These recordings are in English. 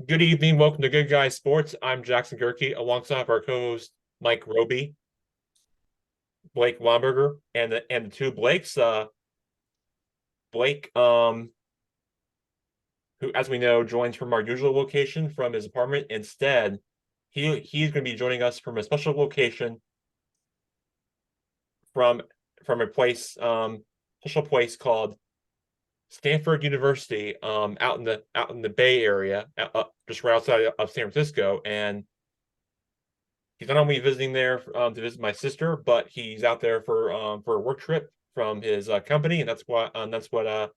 Good evening. Welcome to Good Guys Sports. I'm Jackson Gerke, alongside our co-host Mike Roby, Blake Wamberger, and the two Blakes. Blake, who, as we know, joins from our usual location from his apartment. Instead, he's going to be joining us from a special location from a special place called Stanford University, out in the Bay Area, just right outside of San Francisco, and he's not only visiting there to visit my sister, but he's out there for a work trip from his company, and that's what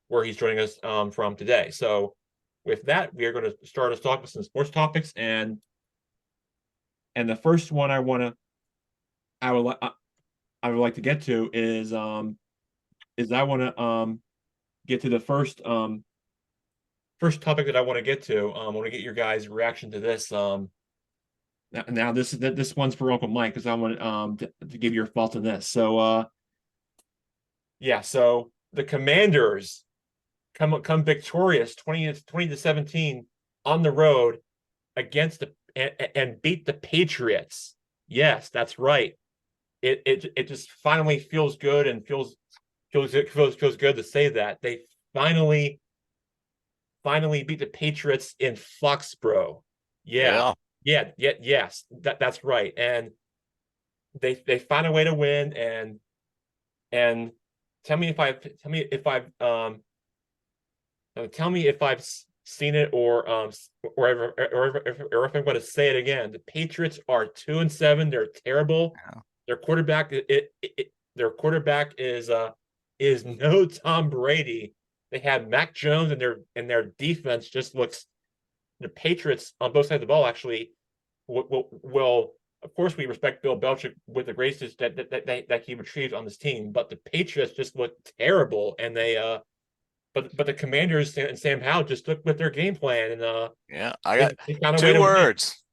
where he's joining us from today. So, with that, we are going to start us talk with some sports topics, and the first one I would I would like to get to is I want to get to the first topic that I want to get to. I want to get your guys' reaction to this. Now this one's for Uncle Mike because I want to give your thoughts on this. So yeah, so the Commanders come victorious 20 to 17 on the road against and beat the Patriots. Yes, that's right. It just finally feels good and feels good to say that they finally beat the Patriots in Foxborough. Yeah. Yeah. Yes, that's right. And they find a way to win, and tell me if I've seen it or if I'm going to say it again. The Patriots are 2-7. They're terrible. Yeah. Their quarterback is no Tom Brady. They have Mac Jones, and their defense just looks. The Patriots on both sides of the ball actually will of course we respect Bill Belichick with the graces that he retrieved on this team, but the Patriots just look terrible, and but the Commanders and Sam Howell just stuck with their game plan, and Yeah. I got they found a way two to win. words.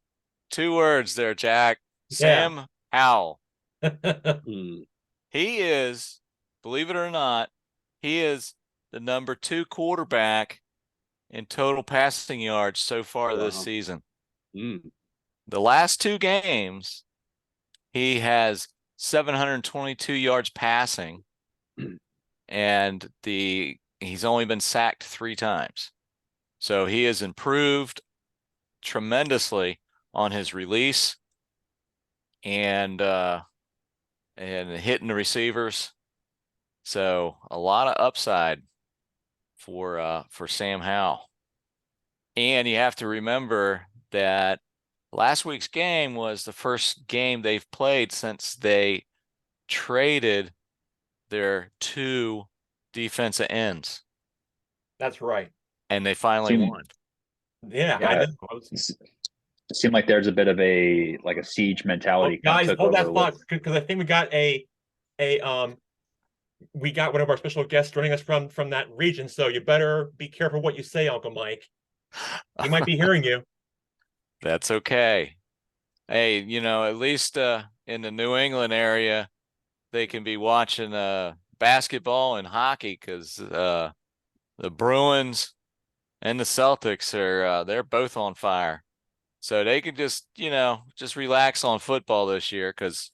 Two words there, Jack. Yeah. Sam Howell. Hmm. He is, believe it or not, he is the number 2 quarterback in total passing yards so far this season. Mm. The last 2 games, he has 722 yards passing, and he's only been sacked 3 times. So he has improved tremendously on his release and hitting the receivers. So a lot of upside for Sam Howell. And you have to remember that last week's game was the first game they've played since they traded their 2 defensive ends. That's right. And they finally won. Yeah, Yeah. I know. It seemed like there's a bit of a siege mentality kind Guys, of took hold that over thought, with. because I think we got one of our special guests joining us from that region. So you better be careful what you say, Uncle Mike. He might be hearing you. That's okay. Hey, at least in the New England area, they can be watching basketball and hockey because the Bruins and the Celtics they're both on fire. So they can just relax on football this year because,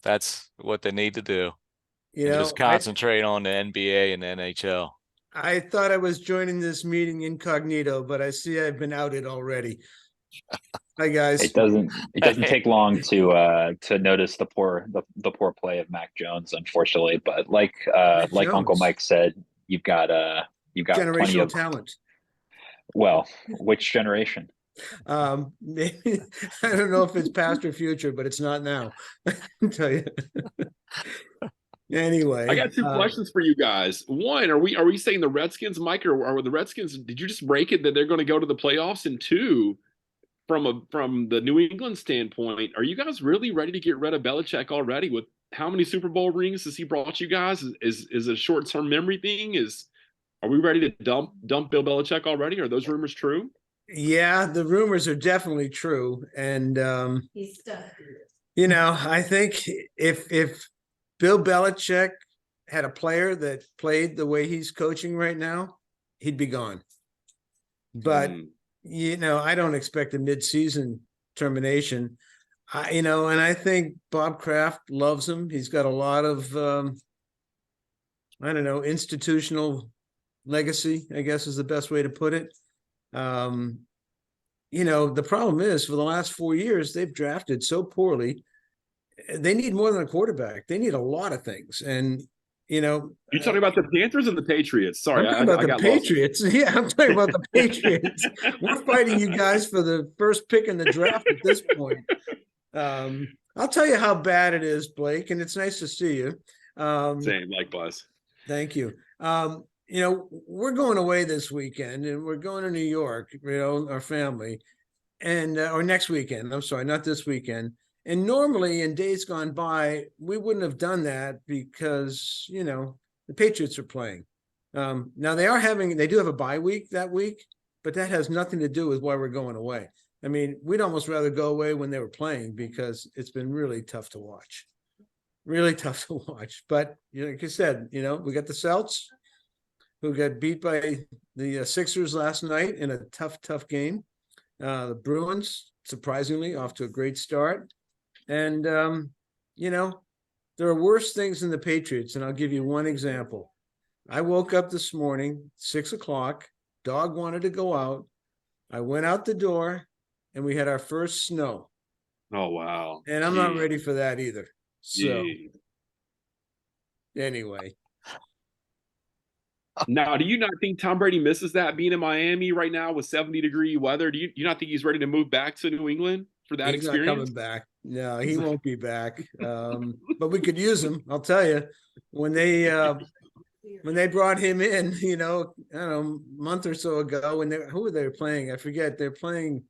that's what they need to do. And just concentrate on the NBA and the NHL. I thought I was joining this meeting incognito, but I see I've been outed already. Hi guys. It doesn't take long to notice the poor play of Mac Jones, unfortunately. But like Uncle Mike said, you've got plenty generational of talent. Well, which generation? Maybe I don't know if it's past or future, but it's not now. I can tell you. Anyway, I got 2 questions for you guys. One, are we saying the Redskins, Mike, or are the Redskins? Did you just break it that they're going to go to the playoffs? And 2, from the New England standpoint, are you guys really ready to get rid of Belichick already? With how many Super Bowl rings has he brought you guys? Is it a short-term memory thing? Are we ready to dump Bill Belichick already? Are those rumors true? Yeah, the rumors are definitely true, and He's stuck. I think if Bill Belichick had a player that played the way he's coaching right now, he'd be gone. But I don't expect a mid-season termination. And I think Bob Kraft loves him. He's got a lot of, I don't know, institutional legacy, I guess is the best way to put it. The problem is for the last 4 years, they've drafted so poorly. They need more than a quarterback. They need a lot of things. And, you're talking about the Panthers and the Patriots. Sorry, I'm talking about the got Patriots. Yeah, I'm talking about the Patriots. We're fighting you guys for the first pick in the draft at this point. I'll tell you how bad it is, Blake, and it's nice to see you. Same, likewise. Thank you. We're going away this weekend, and we're going to New York, our family, and or next weekend. I'm sorry, not this weekend. And normally in days gone by, we wouldn't have done that because, the Patriots are playing. Now they do have a bye week that week, but that has nothing to do with why we're going away. I mean, we'd almost rather go away when they were playing because it's been really tough to watch. Really tough to watch. But, like I said, we got the Celts who got beat by the Sixers last night in a tough game. The Bruins, surprisingly, off to a great start. And, there are worse things than the Patriots. And I'll give you one example. I woke up this morning, 6:00, dog wanted to go out. I went out the door and we had our first snow. Oh, wow. And I'm not ready for that either. So anyway. Now, do you not think Tom Brady misses that being in Miami right now with 70-degree weather? Do you not think he's ready to move back to New England for that He's experience? not coming back. No, he won't be back. But we could use him. I'll tell you, when they brought him in, I don't know, a month or so ago, who were they playing? I forget. They're playing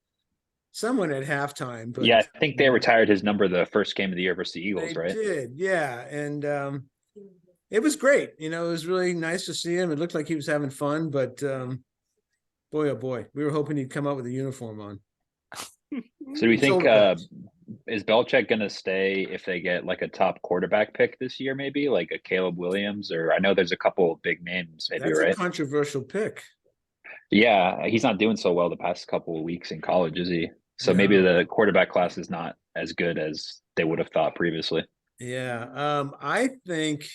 someone at halftime. But yeah, I think they retired his number the first game of the year versus the Eagles, right? They did, yeah. And it was great. It was really nice to see him. It looked like he was having fun, but boy, oh boy, we were hoping he'd come out with a uniform on. So do we think is Belichick going to stay if they get like a top quarterback pick this year, maybe like a Caleb Williams? Or I know there's a couple of big names, maybe, That's right? a controversial pick. Yeah, he's not doing so well the past couple of weeks in college, is he? So maybe the quarterback class is not as good as they would have thought previously. Yeah, I think,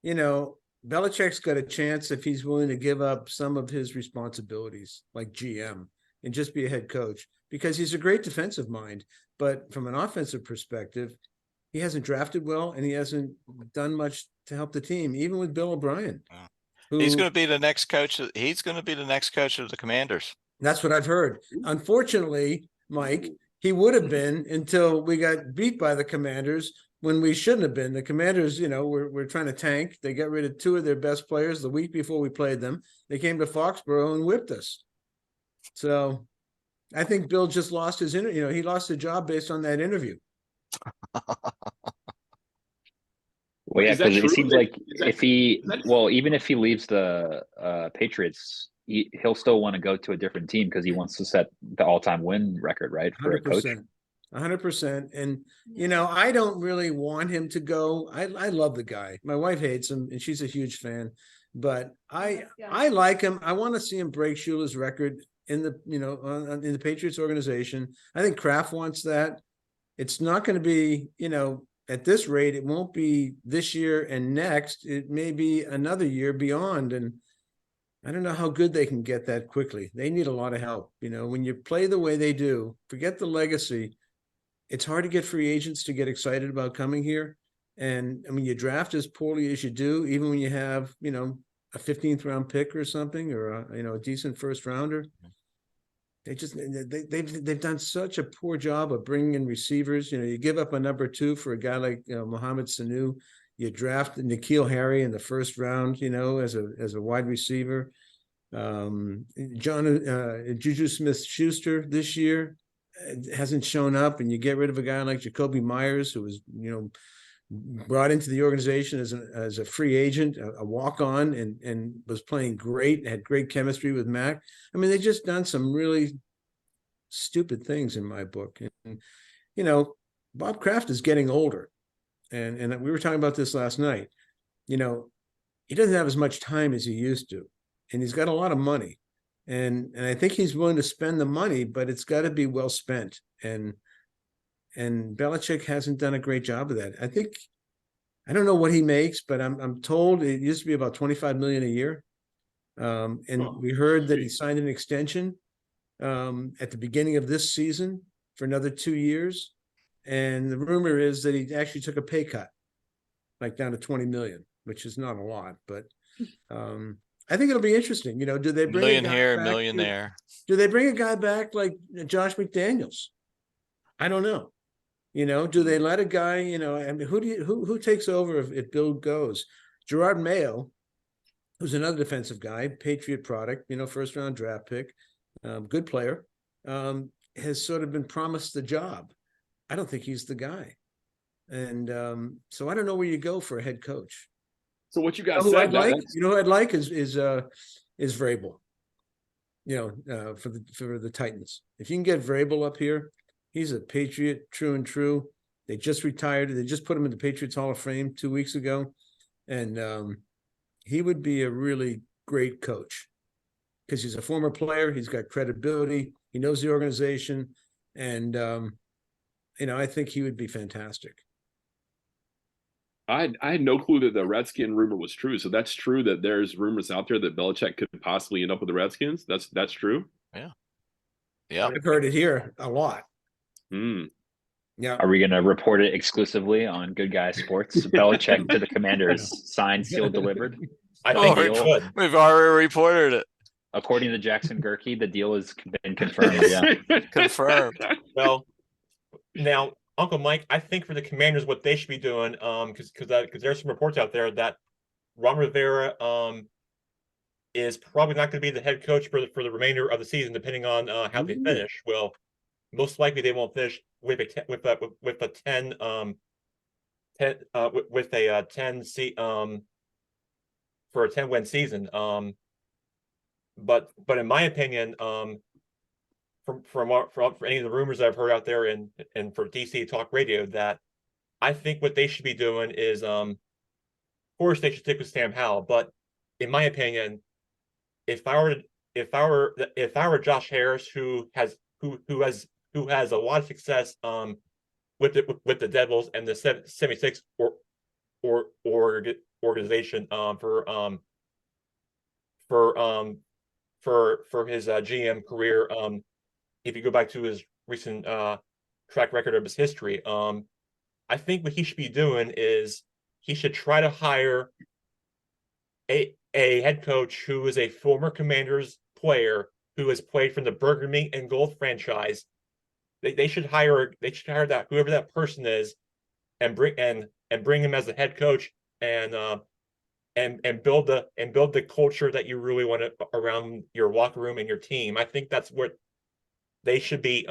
Belichick's got a chance if he's willing to give up some of his responsibilities, like GM, and just be a head coach, because he's a great defensive mind. But from an offensive perspective, he hasn't drafted well, and he hasn't done much to help the team, even with Bill O'Brien. He's going to be the next coach. He's going to be the next coach of the Commanders. That's what I've heard. Unfortunately, Mike, he would have been until we got beat by the Commanders when we shouldn't have been. The Commanders, we're trying to tank. They got rid of 2 of their best players the week before we played them. They came to Foxborough and whipped us. So I think Bill just lost his interview. He lost the job based on that interview. Well, yeah, because it seems like even if he leaves the Patriots, he'll still want to go to a different team because he wants to set the all-time win record, right? For 100%, a coach. 100%. And, I don't really want him to go. I love the guy. My wife hates him and she's a huge fan, but I like him. I want to see him break Shula's record in the, in the Patriots organization. I think Kraft wants that. It's not going to be, at this rate, it won't be this year and next. It may be another year beyond. And I don't know how good they can get that quickly. They need a lot of help. When you play the way they do, forget the legacy. It's hard to get free agents to get excited about coming here. And I mean, you draft as poorly as you do, even when you have, a 15th round pick or something, or a decent first rounder. They've done such a poor job of bringing in receivers. You give up a number 2 for a guy like Mohamed Sanu. You draft N'Keal Harry in the first round, as a wide receiver. Juju Smith-Schuster this year hasn't shown up, and you get rid of a guy like Jacoby Myers, who was brought into the organization as a free agent, a walk-on, and was playing great, had great chemistry with Mac. I mean, they just done some really stupid things in my book. And, Bob Kraft is getting older. And we were talking about this last night. He doesn't have as much time as he used to. And he's got a lot of money. and I think he's willing to spend the money, but it's got to be well spent. And Belichick hasn't done a great job of that. I don't know what he makes, but I'm told it used to be about 25 million a year. And we heard that he signed an extension at the beginning of this season for another 2 years. And the rumor is that he actually took a pay cut, like down to 20 million, which is not a lot, but I think it'll be interesting. Do they bring Million a guy here, back million to- there. Do they bring a guy back like Josh McDaniels? I don't know. Do they let a guy, I mean, who takes over if Bill goes? Gerard Mayo, who's another defensive guy, Patriot product, first round draft pick, good player, has sort of been promised the job. I don't think he's the guy. And so I don't know where you go for a head coach. So what you guys Who said, I'd like, that's- who I'd like is Vrabel. For the Titans. If you can get Vrabel up here, he's a Patriot, true and true. They just retired. They just put him in the Patriots Hall of Fame 2 weeks ago, and he would be a really great coach because he's a former player. He's got credibility. He knows the organization, and I think he would be fantastic. I had no clue that the Redskin rumor was true. So that's true that there's rumors out there that Belichick could possibly end up with the Redskins. That's true. Yeah. I've heard it here a lot. Yeah. Are we going to report it exclusively on Good Guy Sports? Belichick to the Commanders, signed, sealed, delivered. I think we we should. We've already reported it. According to Jackson Gerke, the deal has been confirmed. Yeah. Confirmed. Well, now, Uncle Mike, I think for the Commanders, what they should be doing, because there's some reports out there that Ron Rivera is probably not going to be the head coach for the remainder of the season, depending on how they finish. Well, most likely they won't finish with a 10 seat for a 10-win season. But in my opinion, for any of the rumors I've heard out there and for DC Talk Radio, that I think what they should be doing is, of course, they should stick with Sam Howell. But in my opinion, if I were Josh Harris, who has a lot of success with the Devils and the 76 organization for his GM career, if you go back to his recent track record of his history, I think what he should be doing is he should try to hire a head coach who is a former Commanders player who has played from the Burger Meat and Gold franchise. They should hire that, whoever that person is, and bring him as the head coach, and build the culture that you really want around your locker room and your team. I think that's what they should be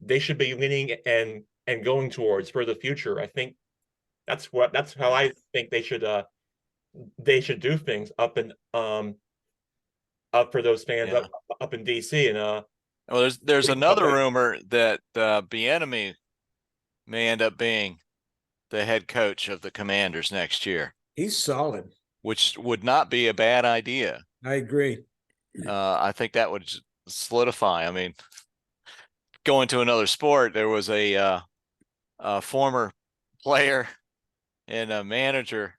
leaning and going towards for the future. I think that's how I think they should do things up for those fans up in DC. And well, there's another rumor that Bieniemy may end up being the head coach of the Commanders next year. He's solid, which would not be a bad idea. I agree. I think that would solidify. I mean, going to another sport, there was a former player and a manager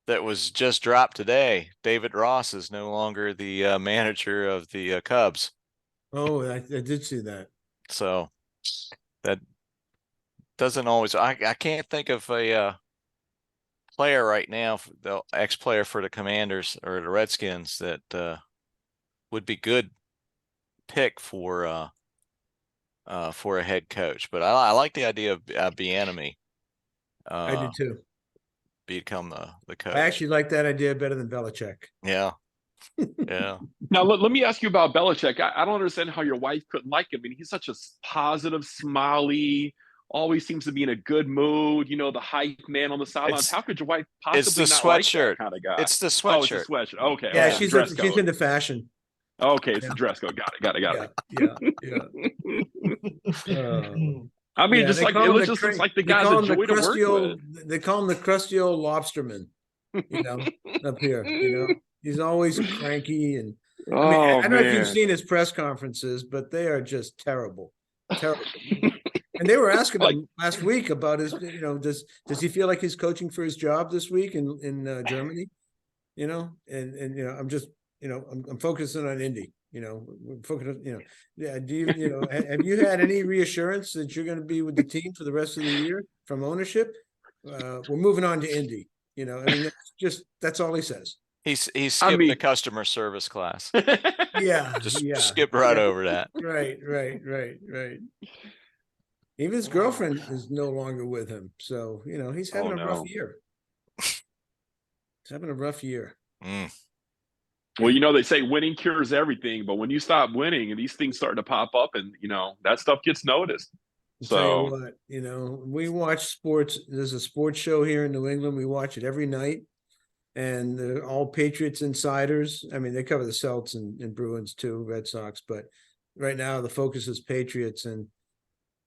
that was just dropped today. David Ross is no longer the manager of the Cubs. Oh, I did see that. So that doesn't always. I can't think of a player right now, the ex-player for the Commanders or the Redskins, that would be good pick for a head coach. But I like the idea of Bieniemy. I do too. Become the coach. I actually like that idea better than Belichick. Yeah. Yeah. Now let me ask you about Belichick. I don't understand how your wife couldn't like him. I mean, he's such a positive, smiley, always seems to be in a good mood. The hype man on the sidelines. How could your wife possibly it's the not sweatshirt. like that kind of guy? It's the sweatshirt. Oh, it's the sweatshirt. Okay. Yeah, okay. she's into fashion. Okay, it's the dress code. Got it. Yeah. I mean, just like it was just looks like the guy's a joy to work with. They call him the crusty old lobsterman, up here. He's always cranky and I mean, Oh I don't know if you've man. seen his press conferences, but they are just terrible, terrible. And they were asking Like- him last week about his, does he feel like he's coaching for his job this week in Germany? And I'm just, I'm focusing on Indy. Focusing, yeah. Do you, have you had any reassurance that you're going to be with the team for the rest of the year from ownership? We're moving on to Indy. I mean, that's all he says. He skipped mean- the customer service class. Yeah, Just yeah. skip right yeah. over that. Right. Even his girlfriend is no longer with him, so he's having a rough year. He's having a rough year. Mm. Well, they say winning cures everything, but when you stop winning and these things start to pop up, and that stuff gets noticed. I'll tell you So what, we watch sports. There's a sports show here in New England. We watch it every night, and they're all Patriots insiders. I mean, they cover the Celts and Bruins too, Red Sox, but right now the focus is Patriots, and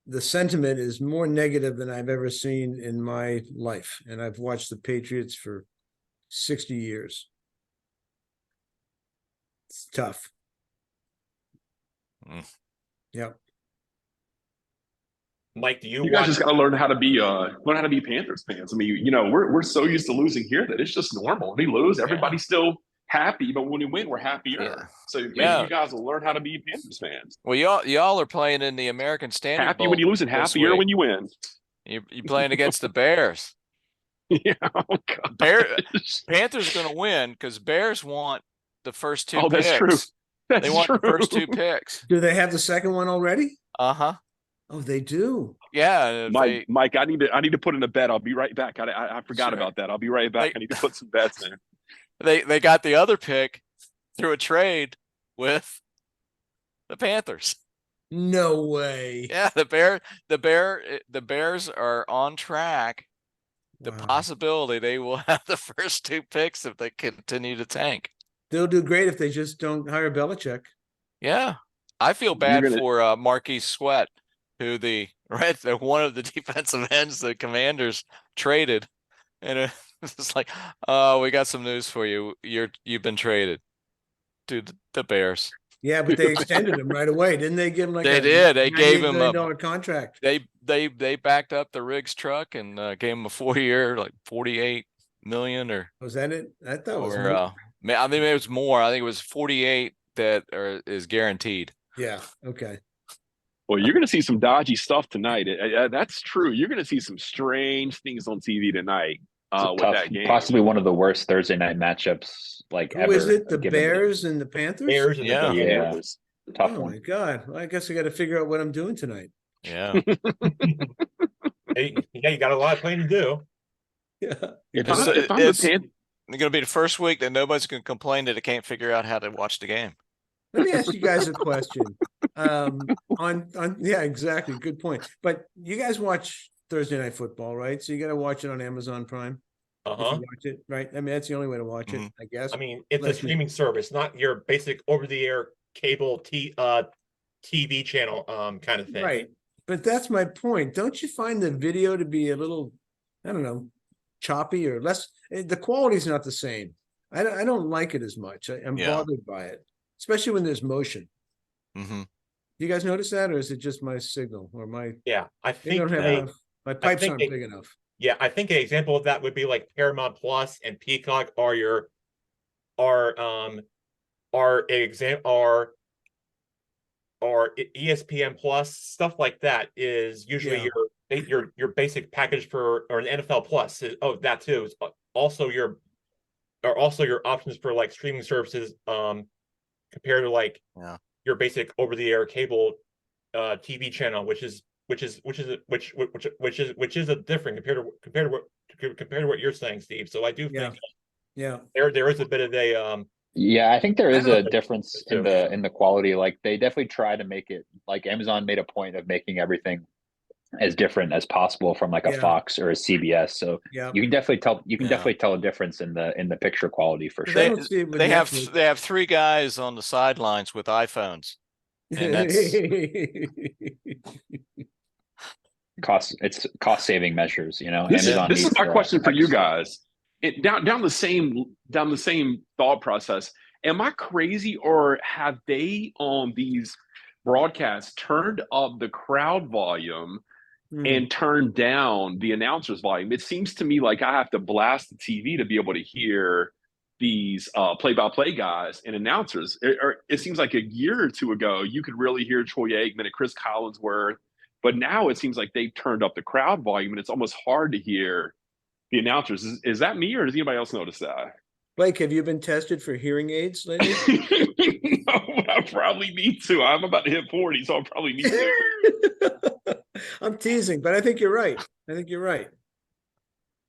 the sentiment is more negative than I've ever seen in my life. And I've watched the Patriots for 60 years. It's tough. Mm. Yep. Mike, do you you guys watch? just got to learn how to be Panthers fans. I mean, we're so used to losing here that it's just normal. When we lose, everybody's still happy, but when we win, we're happier. Yeah. So maybe Yeah. you guys will learn how to be Panthers fans. Well, y'all are playing in the American Standard Happy Bowl when you lose and this happier week. when you win. You playing against the Bears. Yeah. Oh, Panthers are going to win because Bears want the first two that's picks. true. That's They want true. the first two picks. Do they have the second one already? Uh-huh. Oh, they do. Yeah. and if Mike, I need to put in a bet. I'll be right back. I forgot Sure. about that. I'll be right back. I need to put some bets in. they got the other pick through a trade with the Panthers. No way. Yeah, the Bears are on track. The Wow. possibility they will have the first two picks if they continue to tank. They'll do great if they just don't hire Belichick. Yeah. I feel bad for Marquise Sweat, who one of the defensive ends the Commanders traded. And it's like, oh, we got some news for you. You've been traded to the Bears. Yeah, but they extended him right away. Didn't they give him They did. They gave him $98 million contract. They backed up the Riggs truck and gave him a 4-year, like 48 million Was that it? I thought it was or more. I think it was more. I think it was 48 that is guaranteed. Yeah. Okay. Well, you're going to see some dodgy stuff tonight. That's true. You're going to see some strange things on TV tonight with that game. Possibly one of the worst Thursday night matchups Who ever. is it? The given Bears and the Panthers? Bears and Yeah. the Yeah. Panthers. Tough Oh one. my God. Well, I guess I got to figure out what I'm doing tonight. Yeah. Hey, yeah, you got a lot of playing to do. Yeah. If It's- I'm the it's- Panthers, It's going to be the first week that nobody's going to complain that they can't figure out how to watch the game. Let me ask you guys a question. Yeah, exactly. Good point. But you guys watch Thursday Night Football, right? So you got to watch it on Amazon Prime. If you Uh-huh. watch it, right? I mean, that's the only way to watch it, Mhm. I guess. I mean, it's a Unless you- streaming service, not your basic over-the-air cable TV channel kind of thing. Right. But that's my point. Don't you find the video to be a little, I don't know, choppy or less? The quality's not the same. I don't like it as much. I'm Yeah. bothered by it, especially when there's motion. Mm-hmm. You guys notice that, or is it just my signal or my? Yeah, I I think don't have they, enough. My pipes think aren't they- big enough. yeah, I think an example of that would be like Paramount Plus and Peacock are ESPN Plus, stuff like that is usually Yeah. your basic package for, or an NFL Plus is, that too is also your options for like streaming services compared to like your basic over the air cable TV channel, which is a different compared to what you're saying, Steve. So I do think Yeah. there is a bit of a Yeah, I think there is I a difference in the quality. Like they definitely try to make it like Amazon made a point of making everything as different as possible from like a Yeah. Fox or a CBS. So Yeah. you can definitely tell Yeah. tell a difference in the picture quality for 'Cause I sure. don't see it with They Netflix. have 3 guys on the sidelines with iPhones. And that's It's cost saving measures, you know. this Amazon is needs my to, question for you guys. Down the same thought process. Am I crazy, or have they on these broadcasts turned up the crowd volume and turn down the announcer's volume? It seems to me like I have to blast the TV to be able to hear these play-by-play guys and announcers. It seems like a year or two ago, you could really hear Troy Aikman and Chris Collinsworth, but now it seems like they've turned up the crowd volume, and it's almost hard to hear the announcers. Is that me, or does anybody else notice that? Blake, have you been tested for hearing aids lately? No, I probably need to. I'm about to hit 40, so I probably need to. I'm teasing, but I think you're right. I think you're right.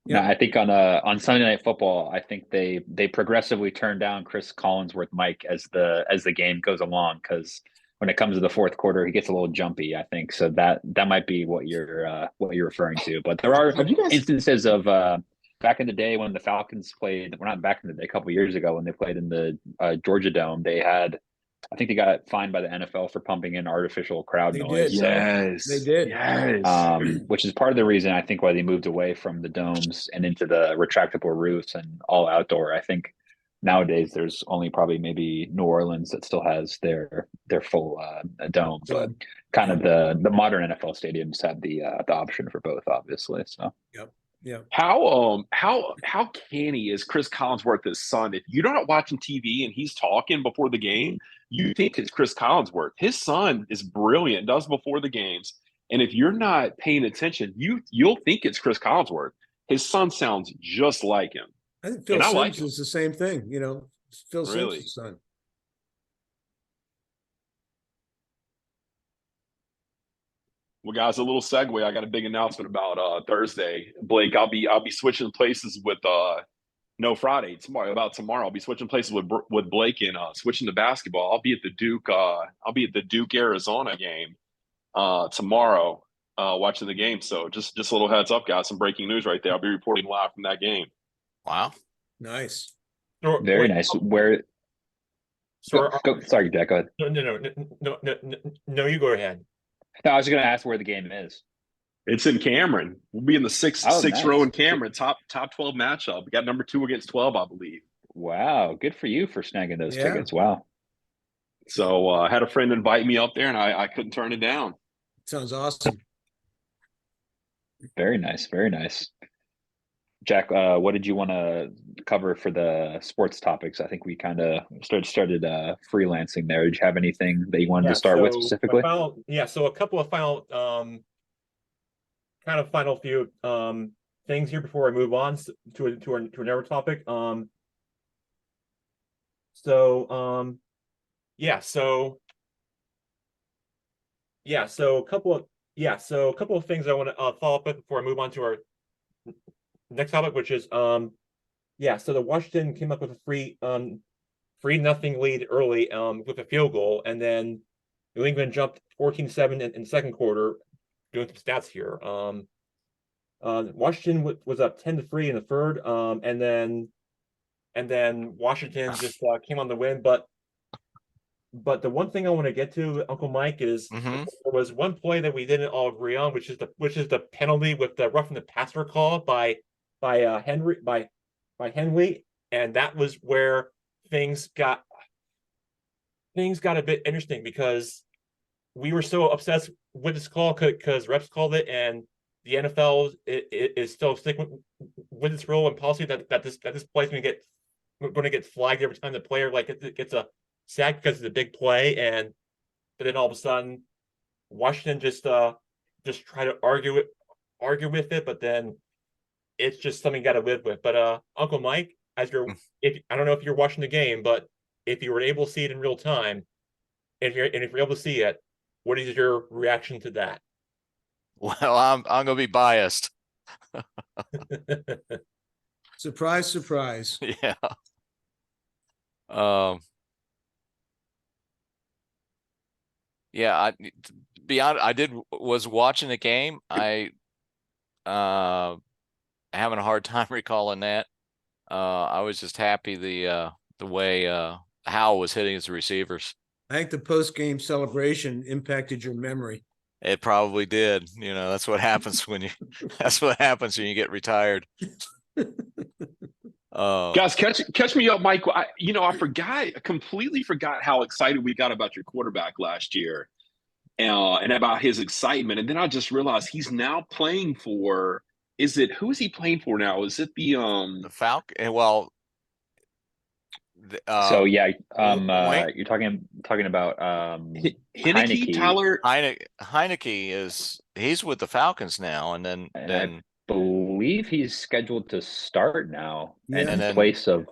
No, I think on Sunday Night Football, I think they progressively turn down Chris Collinsworth mic as the game goes along, because when it comes to the fourth quarter, he gets a little jumpy, I think. So that might be what you're referring to. But there are instances of back in the day when the Falcons played, well, not back in the day, a couple of years ago when they played in the Georgia Dome, I think they got fined by the NFL for pumping in artificial crowd noise. Did. So, Yes, they did. Yes, which is part of the reason I think why they moved away from the domes and into the retractable roofs and all outdoor. I think nowadays there's only probably maybe New Orleans that still has their full dome, but kind of the modern NFL stadiums have the option for both, obviously. So yeah. How canny is Chris Collinsworth's son? If you're not watching TV and he's talking before the game, you think it's Chris Collinsworth. His son is brilliant, does before the games, and if you're not paying attention, you'll think it's Chris Collinsworth. His son sounds just like him. I think Phil Simms is the same thing. Phil Simms' son. Well, guys, a little segue. I got a big announcement about Thursday. Blake, I'll be switching places with Friday tomorrow. I'll be switching places with Blake and switching to basketball. I'll be at the Duke Arizona game tomorrow, watching the game. So just a little heads up, guys. Some breaking news right there. I'll be reporting live from that game. Wow, nice, very nice. Where? Sorry, Jack. Go ahead. No, you go ahead. No, I was going to ask where the game is. It's in Cameron. We'll be in the sixth row in Cameron. Top 12 matchup. We got number 2 against 12, I believe. Wow, good for you for snagging those tickets. Wow. So I had a friend invite me up there, and I couldn't turn it down. Sounds awesome. Very nice, very nice. Jack, what did you want to cover for the sports topics? I think we kind of started freelancing there. Did you have anything that you wanted to start with specifically? So a couple of final few things here before I move on to another topic. A couple of things I want to follow up with before I move on to our next topic, which is so the Washington came up with a 3-0 lead early with a field goal, and then New England jumped 14-7 in the second quarter. Doing some stats here. Washington was up 10-3 in the third, and then Washington just came on the win. But the one thing I want to get to, Uncle Mike, is there was one play that we didn't all agree on, which is the penalty with the roughing the passer call by Henley, and that was where things got a bit interesting, because we were so obsessed with this call because refs called it, and the NFL is still sticking with this rule and policy that this play is going to get flagged every time the player gets a sack because it's a big play, but then all of a sudden Washington just try to argue with it, but then it's just something you got to live with. But Uncle Mike, I don't know if you're watching the game, but if you were able to see it in real time, if you're able to see it, what is your reaction to that? Well, I'm gonna be biased. Surprise. Yeah. Yeah, to be honest, was watching the game. I having a hard time recalling that. I was just happy the way Howell was hitting his receivers. I think the post-game celebration impacted your memory. It probably did. That's what happens when you get retired. Oh, Guys, catch me up, Mike. I completely forgot how excited we got about your quarterback last year, and about his excitement. And then I just realized he's now playing for. Who is he playing for now? Is it the the Falcon. Well, So yeah, Wink you're talking about Heineke, Heineke, Tyler? Heineke he's with the Falcons now, and and I believe he's scheduled to start now, and Yeah. in then place of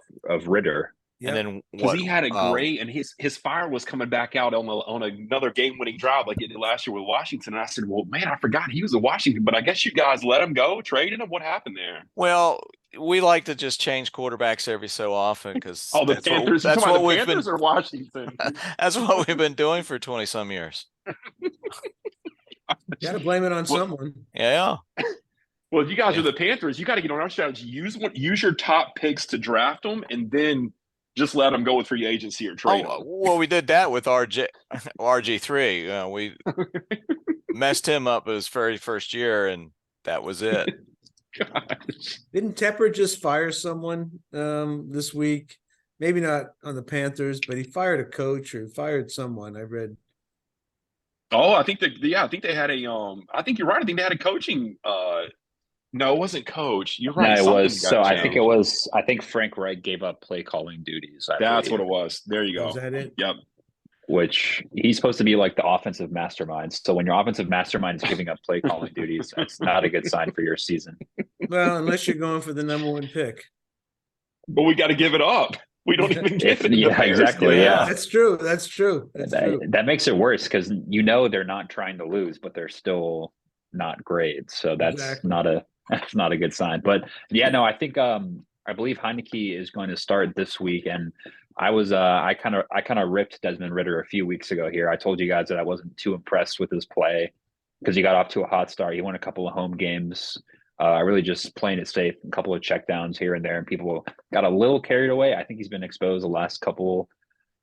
Ritter. and Yep. then Because what? he had a great, and his fire was coming back out on another game winning drive like it did last year with Washington. And I said, well, man, I forgot he was in Washington, but I guess you guys let him go, traded him. What happened there? Well, we like to just change quarterbacks every so often because Oh, the Panthers. You that's talking what about the we've been Panthers or Washington? that's what we've been doing for 20 some years. Got to blame it on Well- someone. Yeah. Well, if you guys Yeah. are the Panthers, you got to get on our strategy. Use your top picks to draft them, and then just let them go with free agency or trade them. Well, we did that with RG3. We messed him up his very first year, and that was it. Gosh. Didn't Tepper just fire someone this week? Maybe not on the Panthers, but he fired a coach or fired someone. I read. Oh, I think they had a I think you're right. I think they had a coaching no, it wasn't coach. You're right. No, it Something was. got So I think changed. it was. I think Frank Reich gave up play calling duties. That's what it was. There you go. Was that it? Yep. Which he's supposed to be like the offensive mastermind. So when your offensive mastermind is giving up play calling duties, that's not a good sign for your season. Well, unless you're going for the #1 pick. But we got to give it up. We don't even give it. Yeah, exactly. Yeah. That's true. That's true. That's true. That makes it worse because they're not trying to lose, but they're still not great. So that's Exactly. not a good sign. But yeah, no, I think I believe Heineke is going to start this week, and I kind of ripped Desmond Ritter a few weeks ago here. I told you guys that I wasn't too impressed with his play because he got off to a hot start. He won a couple of home games. Really just playing it safe, a couple of checkdowns here and there, and people got a little carried away. I think he's been exposed the last couple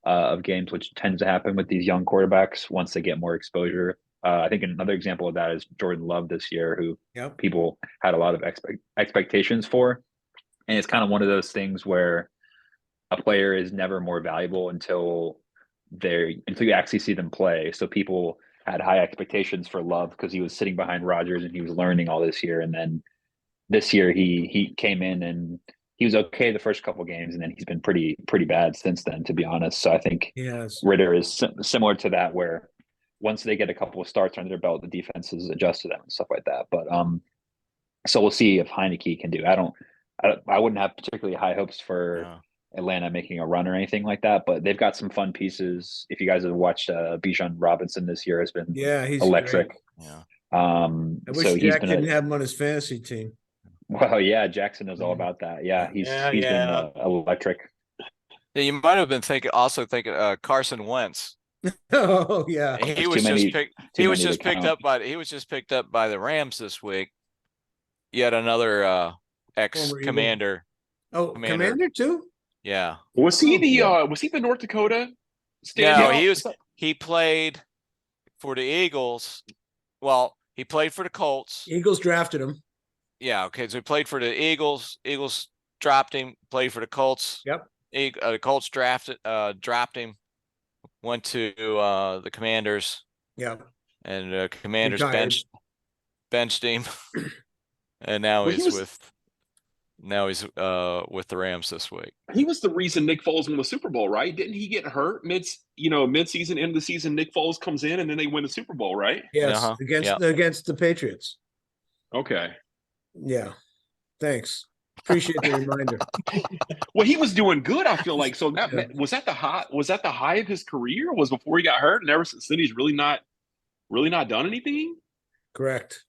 of games, which tends to happen with these young quarterbacks once they get more exposure. I think another example of that is Jordan Love this year, who people had a lot of expectations for. And it's kind of one of those things where a player is never more valuable until you actually see them play. So people had high expectations for Love because he was sitting behind Rodgers and he was learning all this year. And then this year he came in and he was okay the first couple of games, and then he's been pretty bad since then, to be honest. So I think Ritter is similar to that, where once they get a couple of starts under their belt, the defenses adjust to them and stuff like that. But so we'll see if Heineke can do. I wouldn't have particularly high hopes for Atlanta making a run or anything like that, but they've got some fun pieces. If you guys have watched Bijan Robinson this year, has been he's electric. Great. Yeah. I wish Jack didn't have him on his fantasy team. Well, yeah, Jackson knows all about that. Yeah, he's been electric. Yeah, you might have been thinking Carson Wentz. Oh yeah, He was just picked up by the Rams this week. Yet another ex-commander. Oh, commander too? Yeah. Was he the North Dakota standout? No, he played for the Eagles. Well, he played for the Colts. Eagles drafted him. Yeah, okay. So he played for the Eagles. Eagles dropped him, played for the Colts. Yep. The Colts dropped him, went to the Commanders. Yep. And Commanders benched him. And now he's with the Rams this week. He was the reason Nick Foles won the Super Bowl, right? Didn't he get hurt mid-season, end of the season? Nick Foles comes in and then they win the Super Bowl, right? Yes, against the Patriots. Okay. Yeah. Thanks. Appreciate the reminder. Well, he was doing good, I feel like. So was that the high of his career? Was before he got hurt, and ever since then he's really not done anything? Correct.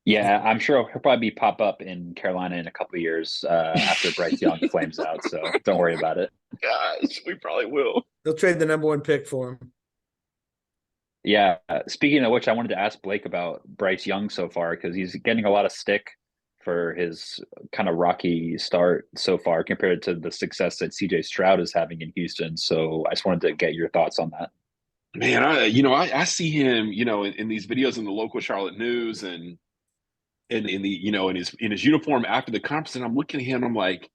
Yeah, I'm sure he'll probably pop up in Carolina in a couple of years after Bryce Young flames out. So don't worry about it. Gosh, we probably will. They'll trade the #1 pick for him. Yeah. Speaking of which, I wanted to ask Blake about Bryce Young so far, because he's getting a lot of stick for his kind of rocky start so far compared to the success that CJ Stroud is having in Houston. So I just wanted to get your thoughts on that. Man, I see him, in these videos in the local Charlotte news, and in the in his uniform after the conference, and I'm looking at him, I'm like,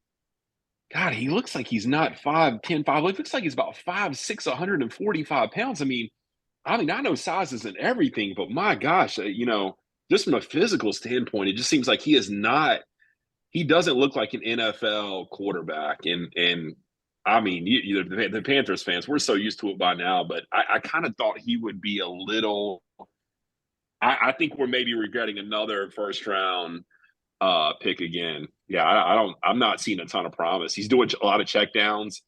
God, he looks like he's not 5'10", 5. He looks like he's about 5'6", 145 pounds. I mean, I know size isn't everything, but my gosh, just from a physical standpoint, it just seems like he is not. He doesn't look like an NFL quarterback, and I mean, the Panthers fans, we're so used to it by now, but I kind of thought he would be a little. I think we're maybe regretting another first round pick again. Yeah, I'm not seeing a ton of promise. He's doing a lot of checkdowns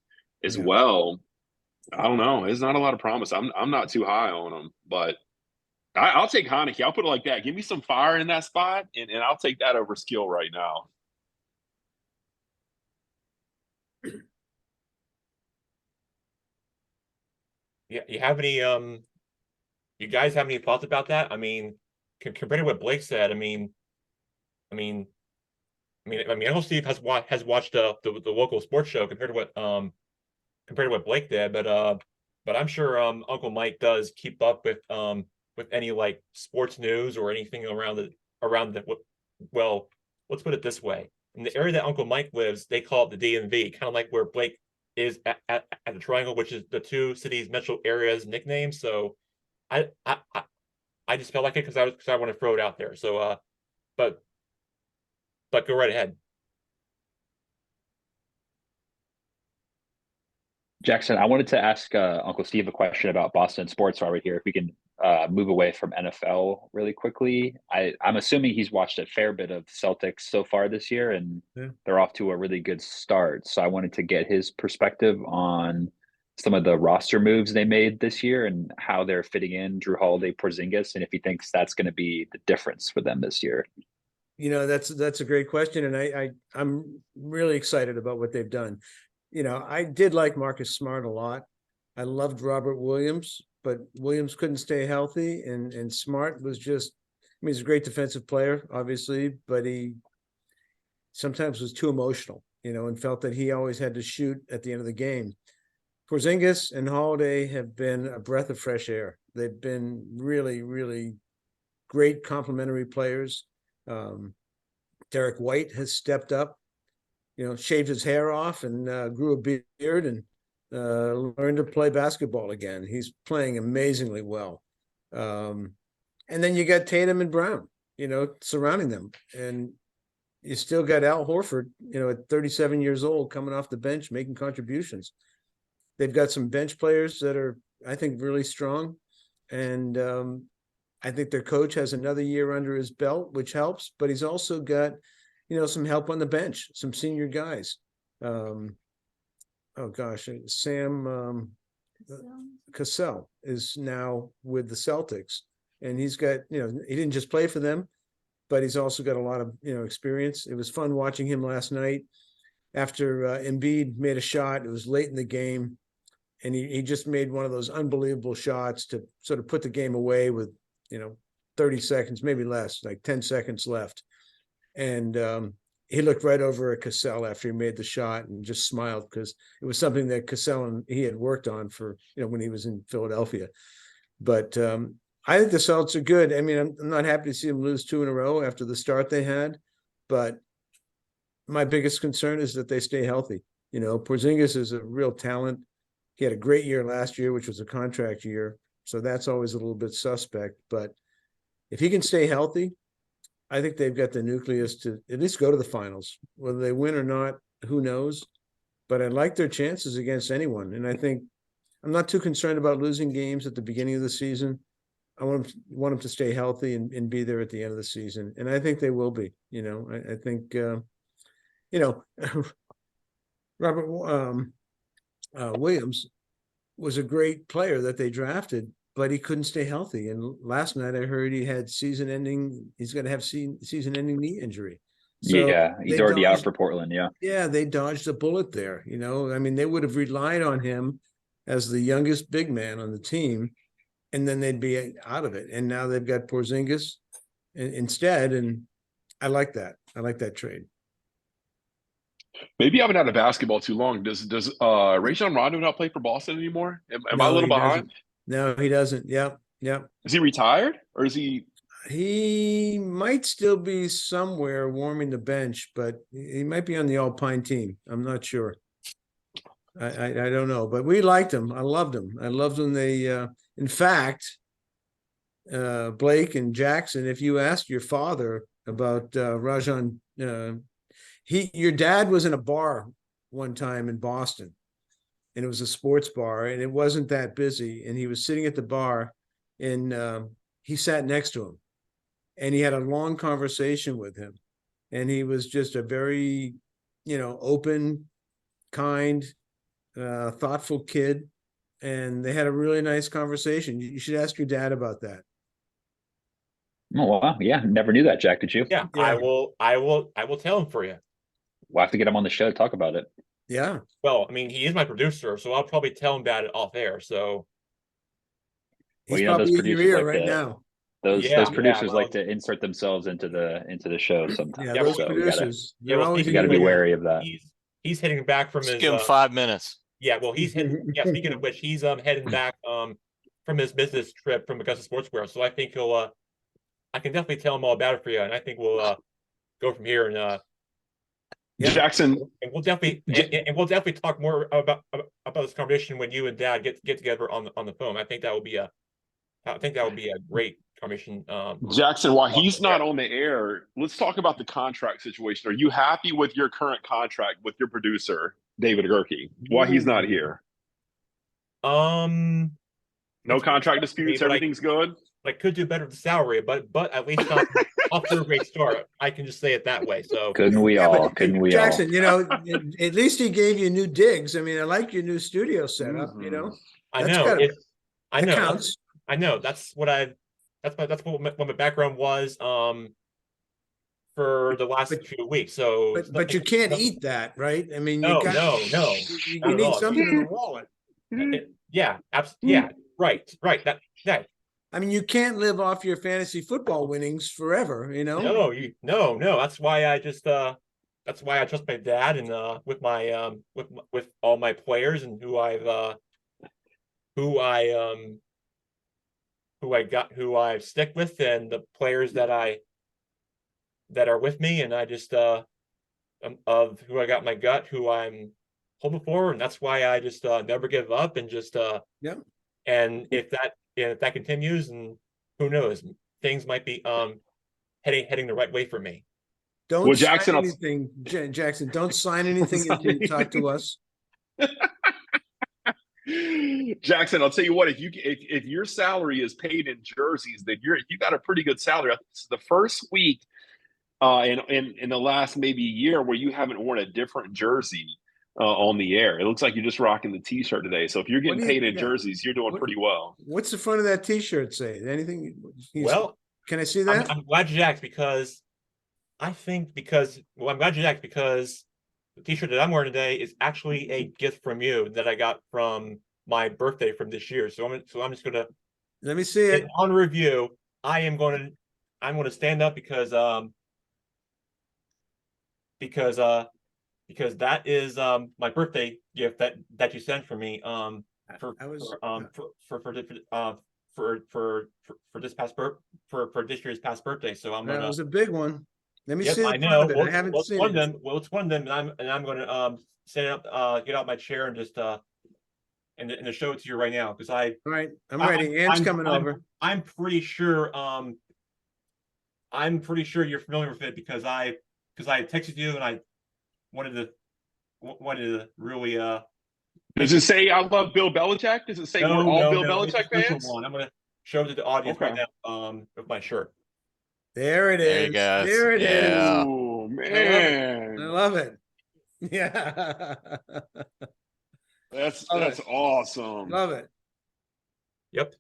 as well. I don't know. There's not a lot of promise. I'm not too high on him, but I'll take Heineke. I'll put it like that. Give me some fire in that spot, and I'll take that over skill right now. Yeah, you guys have any thoughts about that? I mean, compared to what Blake said, I know Steve has watched the local sports show compared to what Blake did, but I'm sure Uncle Mike does keep up with any like sports news or anything around the well, let's put it this way. In the area that Uncle Mike lives, they call it the DMV, kind of like where Blake is at the Triangle, which is the two cities metro areas nickname. So I just felt like it because I want to throw it out there. So but go right ahead. Jackson, I wanted to ask Uncle Steve a question about Boston sports while we're here. If we can move away from NFL really quickly. I'm assuming he's watched a fair bit of Celtics so far this year, and they're off to a really good start. So I wanted to get his perspective on some of the roster moves they made this year and how they're fitting in Drew Holiday, Porzingis, and if he thinks that's going to be the difference for them this year. That's a great question, and I'm really excited about what they've done. I did like Marcus Smart a lot. I loved Robert Williams, but Williams couldn't stay healthy, and Smart was just, he's a great defensive player, obviously, but he sometimes was too emotional, and felt that he always had to shoot at the end of the game. Porzingis and Holiday have been a breath of fresh air. They've been really, really great complementary players. Derek White has stepped up, shaved his hair off and grew a beard and learned to play basketball again. He's playing amazingly well. And then you got Tatum and Brown, surrounding them. And you still got Al Horford, at 37 years old, coming off the bench, making contributions. They've got some bench players that are, I think, really strong. And I think their coach has another year under his belt, which helps, but he's also got, some help on the bench, some senior guys. Sam Cassell is now with the Celtics, and he's got, he didn't just play for them, but he's also got a lot of, experience. It was fun watching him last night after Embiid made a shot. It was late in the game, and he just made one of those unbelievable shots to sort of put the game away with, 30 seconds, maybe less, like 10 seconds left. And he looked right over at Cassell after he made the shot and just smiled because it was something that Cassell and he had worked on for, when he was in Philadelphia. But I think the Celtics are good. I mean, I'm not happy to see them lose 2 in a row after the start they had, but my biggest concern is that they stay healthy. Porzingis is a real talent. He had a great year last year, which was a contract year. So that's always a little bit suspect. But if he can stay healthy, I think they've got the nucleus to at least go to the finals. Whether they win or not, who knows? But I like their chances against anyone. And I think I'm not too concerned about losing games at the beginning of the season. I want them to stay healthy and be there at the end of the season. And I think they will be. I think, Robert Williams was a great player that they drafted, but he couldn't stay healthy. And last night I heard he had he's going to have season-ending knee injury. So yeah, he's already out for Portland. Yeah. Yeah, they dodged a bullet there. They would have relied on him as the youngest big man on the team, and then they'd be out of it. And now they've got Porzingis instead, and I like that. I like that trade. Maybe I haven't had a basketball too long. Does Rajon Rondo not play for Boston anymore? Am I a little behind? No, he doesn't. Yep. Is he retired or is he? He might still be somewhere warming the bench, but he might be on the Alpine team. I'm not sure. I don't know, but we liked him. I loved him. I loved when they. In fact, Blake and Jackson, if you ask your father about Rajan, your dad was in a bar one time in Boston, and it was a sports bar, and it wasn't that busy, and he was sitting at the bar, and he sat next to him, and he had a long conversation with him, and he was just a very, open, kind, thoughtful kid, and they had a really nice conversation. You should ask your dad about that. Oh wow, yeah, never knew that, Jack. Did you? Yeah, Yeah. I will tell him for you. We'll have to get him on the show to talk about it. Yeah. Well, I mean, he is my producer, so I'll probably tell him about it off air. So He's Well, those probably in your producers ear like right to now. those producers well, like to insert themselves into the show sometimes. Yeah, Yeah, those so producers, yeah, they're well, always we in got to your be ear. wary of that. he's heading back from Just his give him 5 minutes. yeah, well, he's heading. Yeah, speaking of which, he's heading back from his business trip from Augusta Sportswear. So I think he'll I can definitely tell him all about it for you, and I think we'll go from here and Yeah. Jackson, and we'll definitely talk more about this conversation when you and Dad get together on the phone. I think that will be a great conversation. Jackson, while he's not on the air, let's talk about the contract situation. Are you happy with your current contract with your producer, David Gerke, while he's not here? Um, No it's contract disputes. but Everything's good. I could do better with the salary, but at least I'm off to a great start. I can just say it that way. So Couldn't we all? But Couldn't we Jackson, all? at least he gave you new digs. I mean, I like your new studio setup, I That's know gotta- it. I that know. counts. I know. That's what my background was. For the last few weeks. So, But you can't eat that, right? I mean, No, you got no, you not at need all. something in the wallet. Yeah, absolutely. Yeah, right. That. I mean, you can't live off your fantasy football winnings forever, No. That's why I just that's why I trust my dad and with my with all my players and who I stick with and the players that are with me, and I just of who I got in my gut, who I'm hoping for, and that's why I just never give up and just Yeah. And if that continues, and who knows, things might be heading the right way for me. Don't Well, sign Jackson, anything, Jackson. Don't sign anything until you talk to us. Jackson, I'll tell you what. If your salary is paid in jerseys, then you got a pretty good salary. This is the first week in the last maybe year where you haven't worn a different jersey on the air. It looks like you're just rocking the T-shirt today. So if you're getting paid in jerseys, you're doing pretty well. What's the front of that T-shirt say? Anything? Well, can I see that? I'm glad you asked because I'm glad you asked because the T-shirt that I'm wearing today is actually a gift from you that I got from my birthday from this year. So I'm just gonna let me see it. On review. I'm going to stand up because that is my birthday gift that you sent for me for this year's past birthday. So that was a big one. Let me see. I know. Well, I haven't seen it. It's one of them, and I'm going to stand up, get out my chair, and just and to show it to you right now because all right, I'm ready. Ant's coming over. I'm pretty sure you're familiar with it because I texted you and I wanted to really Does it say I love Bill Belichick? Does it say we're all Bill Belichick fans? One. I'm gonna show it to the audience right now with my shirt. There it is. There you go. There it is. Oh man. I love it. Yeah. That's awesome. Love it. Yep.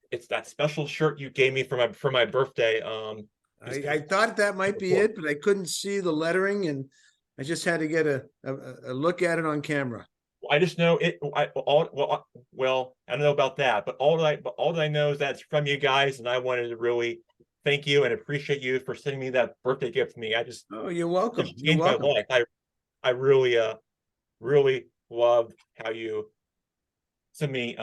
It's that special shirt you gave me for my birthday. I thought that might be it, but I couldn't see the lettering, and I just had to get a look at it on camera. I just know it. I don't know about that, but all that I know is that it's from you guys, and I wanted to really thank you and appreciate you for sending me that birthday gift to me. I just you're welcome. You're welcome. My life. I really loved how you sent me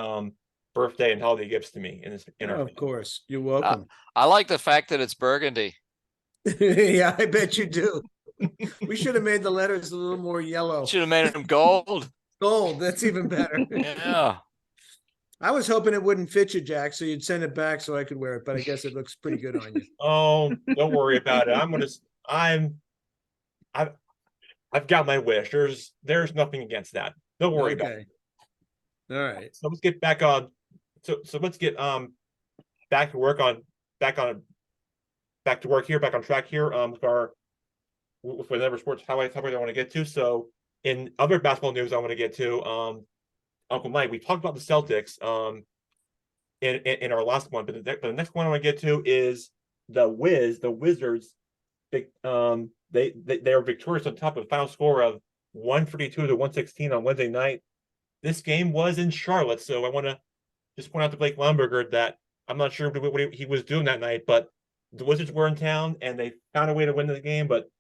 birthday and holiday gifts to me in this in our Of course, you're welcome. I like the fact that it's burgundy. Yeah, I bet you do. We should have made the letters a little more yellow. Should have made them gold. Gold, that's even better. Yeah. I was hoping it wouldn't fit you, Jack, so you'd send it back so I could wear it, but I guess it looks pretty good on you. Oh, don't worry about it. I've got my wish. There's nothing against that. Don't worry about it. All right. So let's get back on. So let's get back to work on back to work here, back on track here with whatever sports highlights I want to get to. So in other basketball news I want to get to, Uncle Mike, we talked about the Celtics in our last one, but the next one I want to get to is the Wizards. They are victorious on top of a final score of 142 to 116 on Wednesday night. This game was in Charlotte, so I want to just point out to Blake Lumberger that I'm not sure what he was doing that night, but the Wizards were in town and they found a way to win the game. But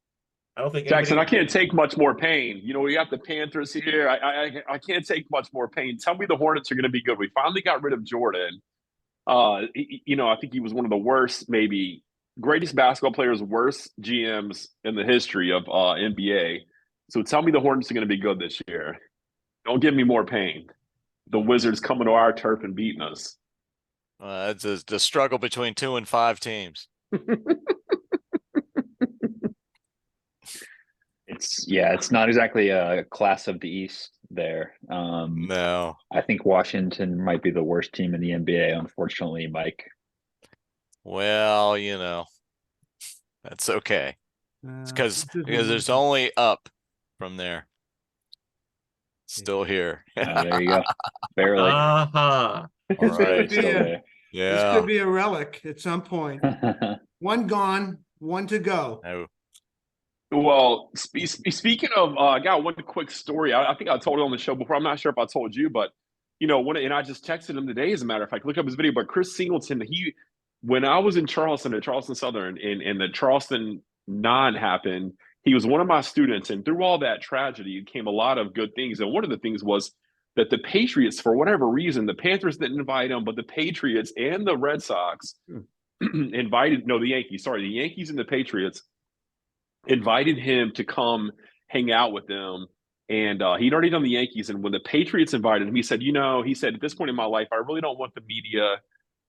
I don't think Jackson, I can't take much more pain. You know, we got the Panthers here. I can't take much more pain. Tell me the Hornets are going to be good. We finally got rid of Jordan. You know, I think he was one of the worst, maybe greatest basketball players, worst GMs in the history of NBA. So tell me the Hornets are going to be good this year. Don't give me more pain. The Wizards coming to our turf and beating us. It's the struggle between 2 and 5 teams. It's not exactly a class of the East there. No. I think Washington might be the worst team in the NBA, unfortunately, Mike. Well, you know, that's okay. It's because there's only up from there. Still here. There you go. Barely. Uh-huh. All right. Still This could be a relic at some point. there. One gone, one to go. No. Well, speaking of, I got one quick story. I think I told it on the show before. I'm not sure if I told you, but you know, and I just texted him today. As a matter of fact, look up his video. But Chris Singleton, when I was in Charleston at Charleston Southern, and the Charleston 9 happened, he was one of my students. And through all that tragedy came a lot of good things. And one of the things was that the Patriots, for whatever reason, the Panthers didn't invite him, but the Patriots and the Red Sox the Yankees and the Patriots invited him to come hang out with them. And he'd already done the Yankees. And when the Patriots invited him, he said, at this point in my life, I really don't want the media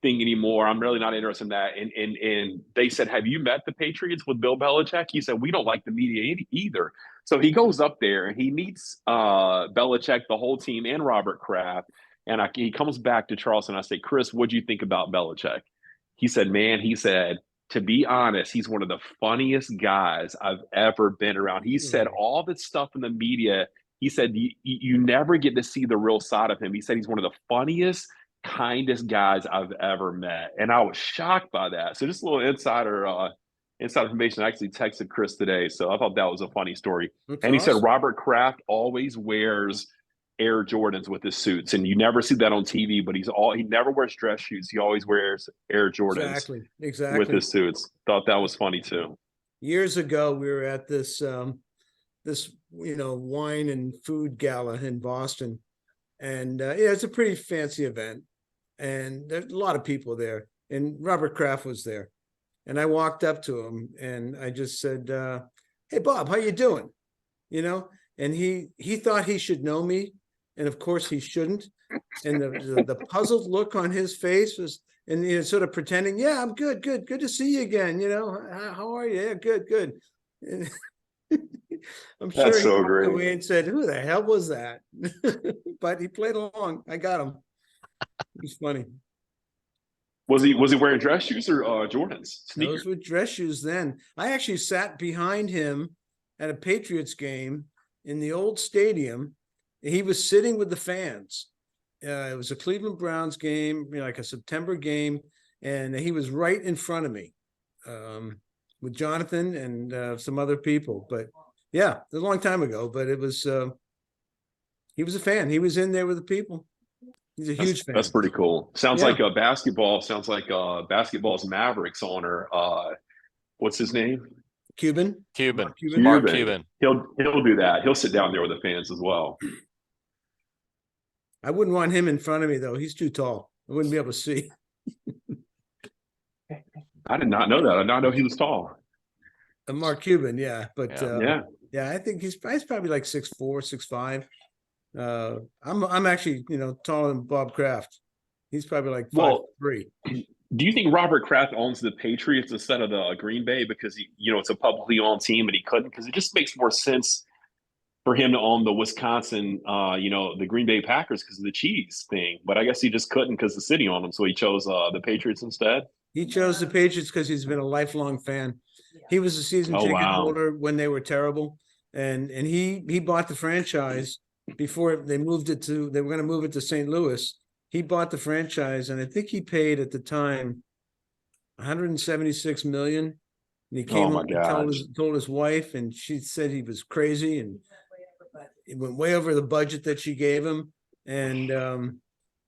thing anymore. I'm really not interested in that. And they said, have you met the Patriots with Bill Belichick? He said, we don't like the media either. So he goes up there and he meets Belichick, the whole team, and Robert Kraft. And he comes back to Charleston. I say, Chris, what'd you think about Belichick? He said, to be honest, he's one of the funniest guys I've ever been around. He said all the stuff in the media. He said, you never get to see the real side of him. He said he's one of the funniest, kindest guys I've ever met. And I was shocked by that. So just a little inside information. I actually texted Chris today. So I thought that was a funny story. That's and he awesome. said Robert Kraft always wears Air Jordans with his suits. And you never see that on TV, but he never wears dress shoes. He always wears Air Jordans Exactly. with his suits. Thought that was funny too. Years ago, we were at this wine and food gala in Boston. And it's a pretty fancy event. And there's a lot of people there. And Robert Kraft was there. And I walked up to him and I just said, hey, Bob, how you doing? And he thought he should know me. And of course he shouldn't. And the puzzled look on his face was, and sort of pretending, yeah, I'm good to see you again. How are you? Yeah, good. And I'm sure That's he so walked great. away and said, who the hell was that? But he played along. I got him. He's funny. Was he wearing dress shoes or Jordans? Those were dress shoes then. I actually sat behind him at a Patriots game in the old stadium. He was sitting with the fans. It was a Cleveland Browns game, like a September game, and he was right in front of me with Jonathan and some other people. But yeah, it was a long time ago, but it was he was a fan. He was in there with the people. He's a huge fan. That's pretty cool. Sounds like a basketball. Sounds like basketball's Mavericks owner. What's his name? Cuban. Mark Cuban. He'll do that. He'll sit down there with the fans as well. I wouldn't want him in front of me though. He's too tall. I wouldn't be able to see. I did not know that. I did not know he was tall. Mark Cuban, yeah, but Yeah. yeah, I think he's probably like 6'4", 6'5". I'm actually taller than Bob Kraft. He's probably like 5'3". Do you think Robert Kraft owns the Patriots instead of the Green Bay because it's a publicly owned team and he couldn't? Because it just makes more sense for him to own the Wisconsin, the Green Bay Packers because of the cheese thing. But I guess he just couldn't because the city owned them, so he chose the Patriots instead. He chose the Patriots because he's been a lifelong fan. He was a season ticket holder when they were terrible, and he bought the franchise before they moved it to. They were going to move it to St. Louis. He bought the franchise, and I think he paid at the time 176 million. And he came home and told his wife, and she said he was crazy, and it went way over the budget that she gave him. And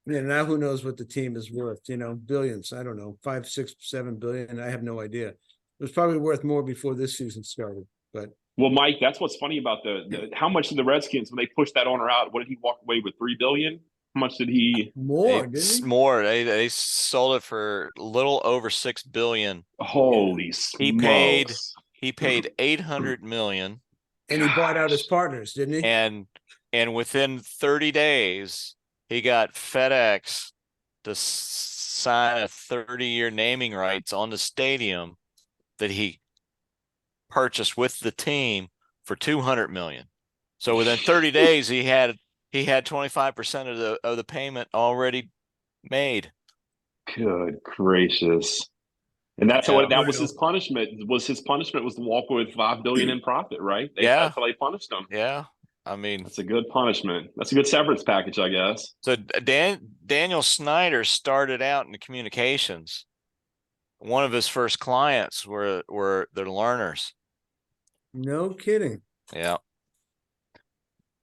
now who knows what the team is worth? Billions. I don't know, 5, 6, 7 billion. I have no idea. It was probably worth more before this season started. But well, Mike, that's what's funny about the how much did the Redskins when they pushed that owner out? What did he walk away with? 3 billion? How much did he? More, didn't he? More. They sold it for a little over 6 billion. Holy smokes! He paid 800 million. And he bought out his partners, didn't he? And within 30 days, he got FedEx to sign a 30-year naming rights on the stadium that he purchased with the team for 200 million. So within 30 days, he had 25% of the payment already made. Good gracious! And that's that was his punishment. His punishment was to walk away with $5 billion in profit, right? That's how they punished him. Yeah. I mean, that's a good punishment. That's a good severance package, I guess. So Daniel Snyder started out in the communications. One of his first clients were the learners. No kidding. Yeah.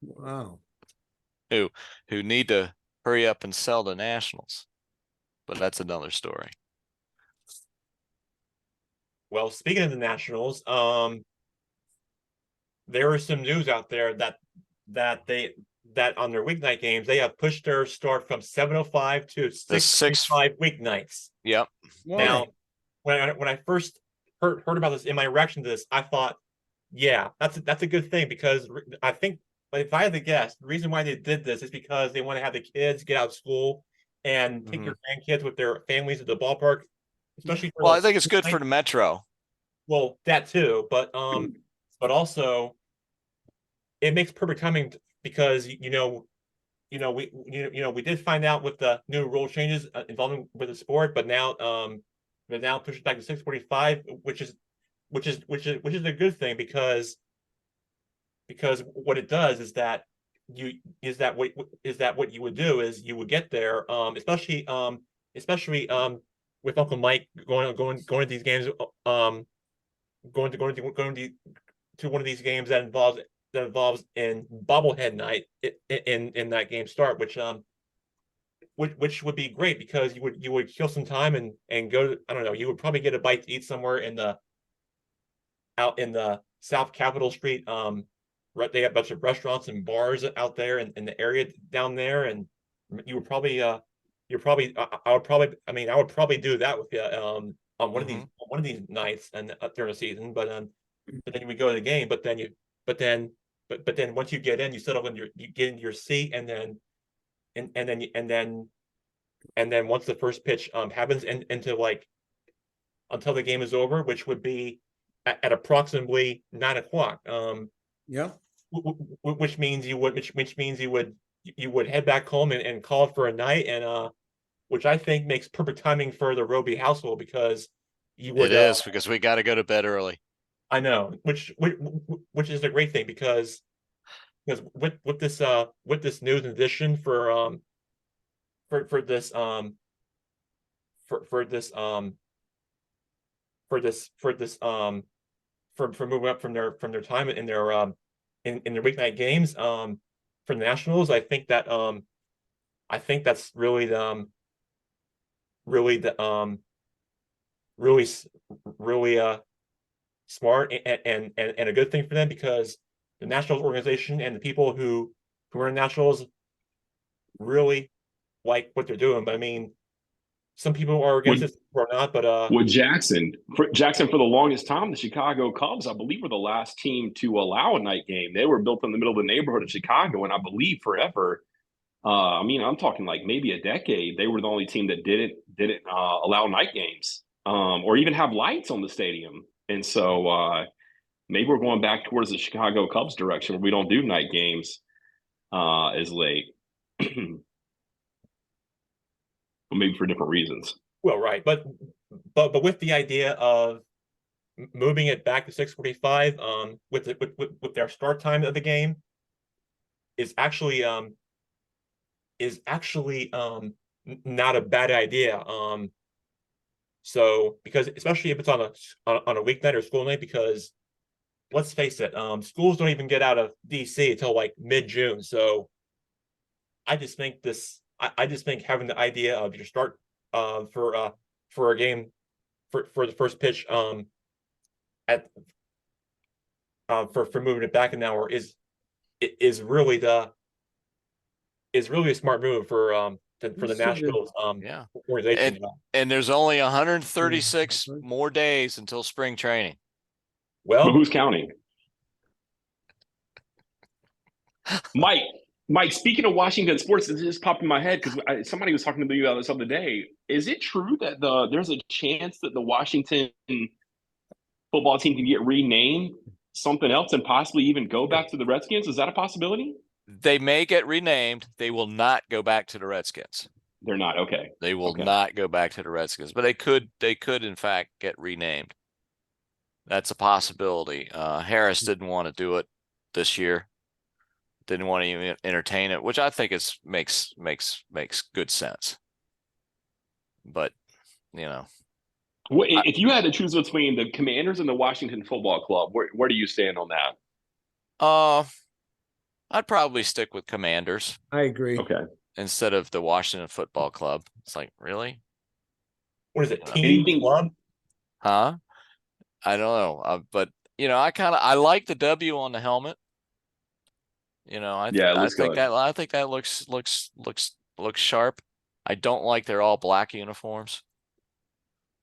Wow. Who need to hurry up and sell the Nationals. But that's another story. Well, speaking of the Nationals, there is some news out there that on their weeknight games they have pushed their start from 7:05 to 6:05 weeknights. Yep. Now, when I first heard about this, in my reaction to this, I thought, yeah, that's a good thing, because I think, if I had to guess, the reason why they did this is because they want to have the kids get out of school and take their grandkids with their families to the ballpark, especially. Well, I think it's good for the Metro. Well, that too, but also it makes perfect timing, because we did find out with the new rule changes involving with the sport, but now they're now pushing back to 6:45, which is a good thing, because what it does is that what you would do is you would get there, especially with Uncle Mike going to these games, going to one of these games that involves in bobblehead night in that game start, which would be great, because you would kill some time and go to, I don't know, you would probably get a bite to eat somewhere out in the South Capitol Street. They have a bunch of restaurants and bars out there in the area down there, and you would probably I would probably do that with you on one of these nights and during the season, but then we go to the game, but then once you get in, you settle in you get into your seat, and then once the first pitch happens into until the game is over, which would be at approximately 9 o'clock. Yeah. Which means you would head back home and call it for a night, and which I think makes perfect timing for the Roby household, because you would. It is, because we got to go to bed early. I know, which is a great thing, because with this new addition for this moving up from their time in their weeknight games for the Nationals, I think that's really smart and a good thing for them, because the Nationals organization and the people who are in Nationals really like what they're doing. But I mean, some people are against Would this or not. But would Jackson for the longest time, the Chicago Cubs, I believe, were the last team to allow a night game. They were built in the middle of the neighborhood of Chicago, and I believe forever. I mean, I'm talking like maybe a decade. They were the only team that didn't allow night games, or even have lights on the stadium. And so maybe we're going back towards the Chicago Cubs direction where we don't do night games as late, maybe for different reasons. well, right, but with the idea of moving it back to 6:45, with their start time of the game is actually not a bad idea. So because especially if it's on a weeknight or school night, because let's face it, schools don't even get out of DC until like mid-June. So I just think I just think having the idea of your start for a game for the first pitch at for moving it back an hour is really a smart move for the Nationals Yeah. organization. And there's only 136 more days until spring training. But Well, who's counting? Mike, speaking of Washington sports, this just popped in my head because somebody was talking to me about this the other day. Is it true that there's a chance that the Washington football team can get renamed something else and possibly even go back to the Redskins? Is that a possibility? They may get renamed. They will not go back to the Redskins. They're not. Okay. They will Okay. not go back to the Redskins, but they could in fact get renamed. That's a possibility. Harris didn't want to do it this year. Didn't want to even entertain it, which I think makes good sense. But If you had to choose between the Commanders and the Washington Football Club, where do you stand on that? I'd probably stick with Commanders. I agree. Okay. Instead of the Washington Football Club. It's like, really? What is it? Team club? Huh? I don't know. But I like the W on the helmet. I think that looks sharp. I don't like their all black uniforms.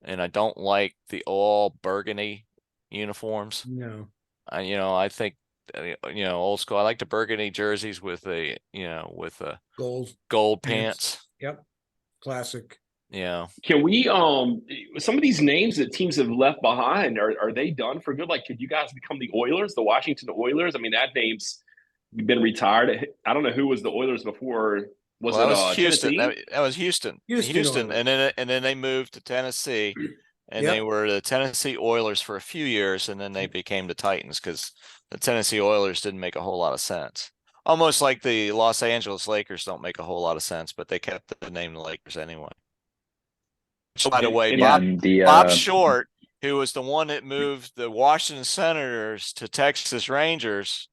And I don't like the all burgundy uniforms. No. I think old school. I like the burgundy jerseys with gold pants. Yep. Classic. Yeah. Can we some of these names that teams have left behind, are they done for good? Like, could you guys become the Oilers, the Washington Oilers? I mean, that name's been retired. I don't know who was the Oilers before. That was Houston. That was Houston. Houston, and then they moved to Tennessee, and they were the Tennessee Oilers for a few years, and then they became the Titans because the Tennessee Oilers didn't make a whole lot of sense. Almost like the Los Angeles Lakers don't make a whole lot of sense, but they kept the name the Lakers anyway. So, by the way, Bob Short, who was the one that moved the Washington Senators to Texas Rangers,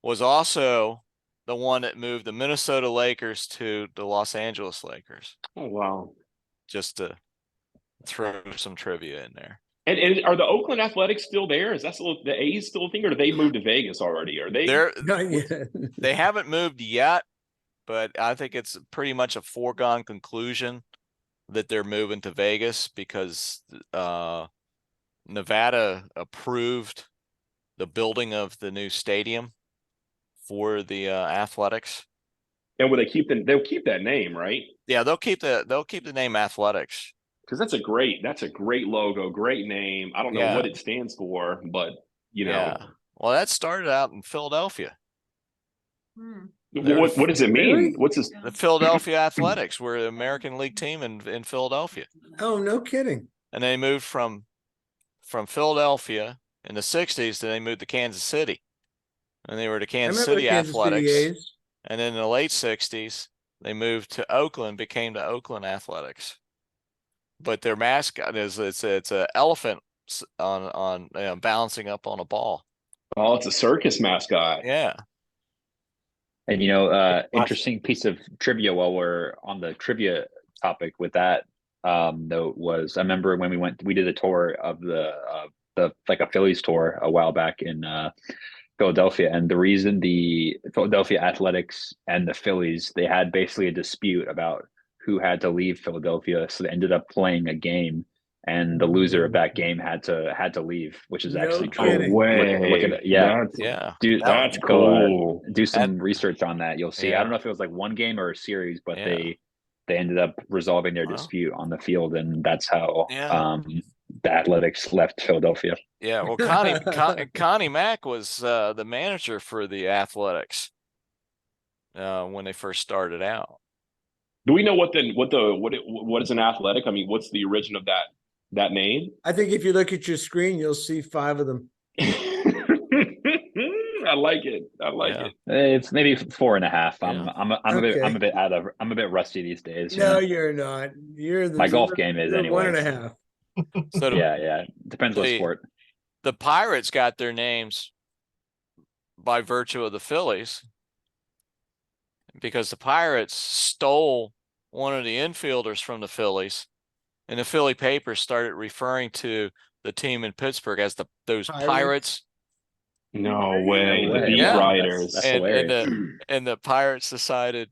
was also the one that moved the Minnesota Lakers to the Los Angeles Lakers. Oh, wow. Just to throw some trivia in there. And are the Oakland Athletics still there? Is that still the A's still a thing, or do they move to Vegas already? Are they? They haven't moved yet, but I think it's pretty much a foregone conclusion that they're moving to Vegas because Nevada approved the building of the new stadium for the Athletics. And will they'll keep that name, right? Yeah, they'll keep the name Athletics. Because that's a great logo, great name. I don't know what it stands for, but Yeah. Well, that started out in Philadelphia. What does it mean? Really? What's this? The Philadelphia Athletics were an American League team in Philadelphia. Oh, no kidding. And they moved from Philadelphia in the 60s, then they moved to Kansas City. And they were the Kansas City Athletics. And then in the late 60s, they moved to Oakland, became the Oakland Athletics. But their mascot is it's an elephant on balancing up on a ball. Oh, it's a circus mascot. Yeah. And interesting piece of trivia while we're on the trivia topic with that, though, was I remember when we did a tour of the like a Phillies tour a while back in Philadelphia, and the reason the Philadelphia Athletics and the Phillies, they had basically a dispute about who had to leave Philadelphia, so they ended up playing a game, and the loser of that game had to leave, which is No actually No true. kidding. Look at it. Yeah, Yeah. That's go cool. do some That- research on that. You'll see. I Yeah. don't know if it was like one game or a series, but Yeah. they ended up resolving their Wow. dispute on the field, and that's how Yeah. the Athletics left Philadelphia. Yeah, well, Connie Mack was the manager for the Athletics when they first started out. Do we know what is an athletic? I mean, what's the origin of that name? I think if you look at your screen, you'll see 5 of them. I like it. I like Yeah. it. It's maybe 4.5. Yeah. I'm a bit rusty these days. No, you're not. You're the My golf game is you're 1.5. anyway. So Yeah. Depends what sport. the Pirates got their names by virtue of the Phillies because the Pirates stole one of the infielders from the Phillies, and the Philly papers started referring to the team in Pittsburgh as those Pirates. No way. No The way. beat Yeah. writers. That's and hilarious. the Pirates decided,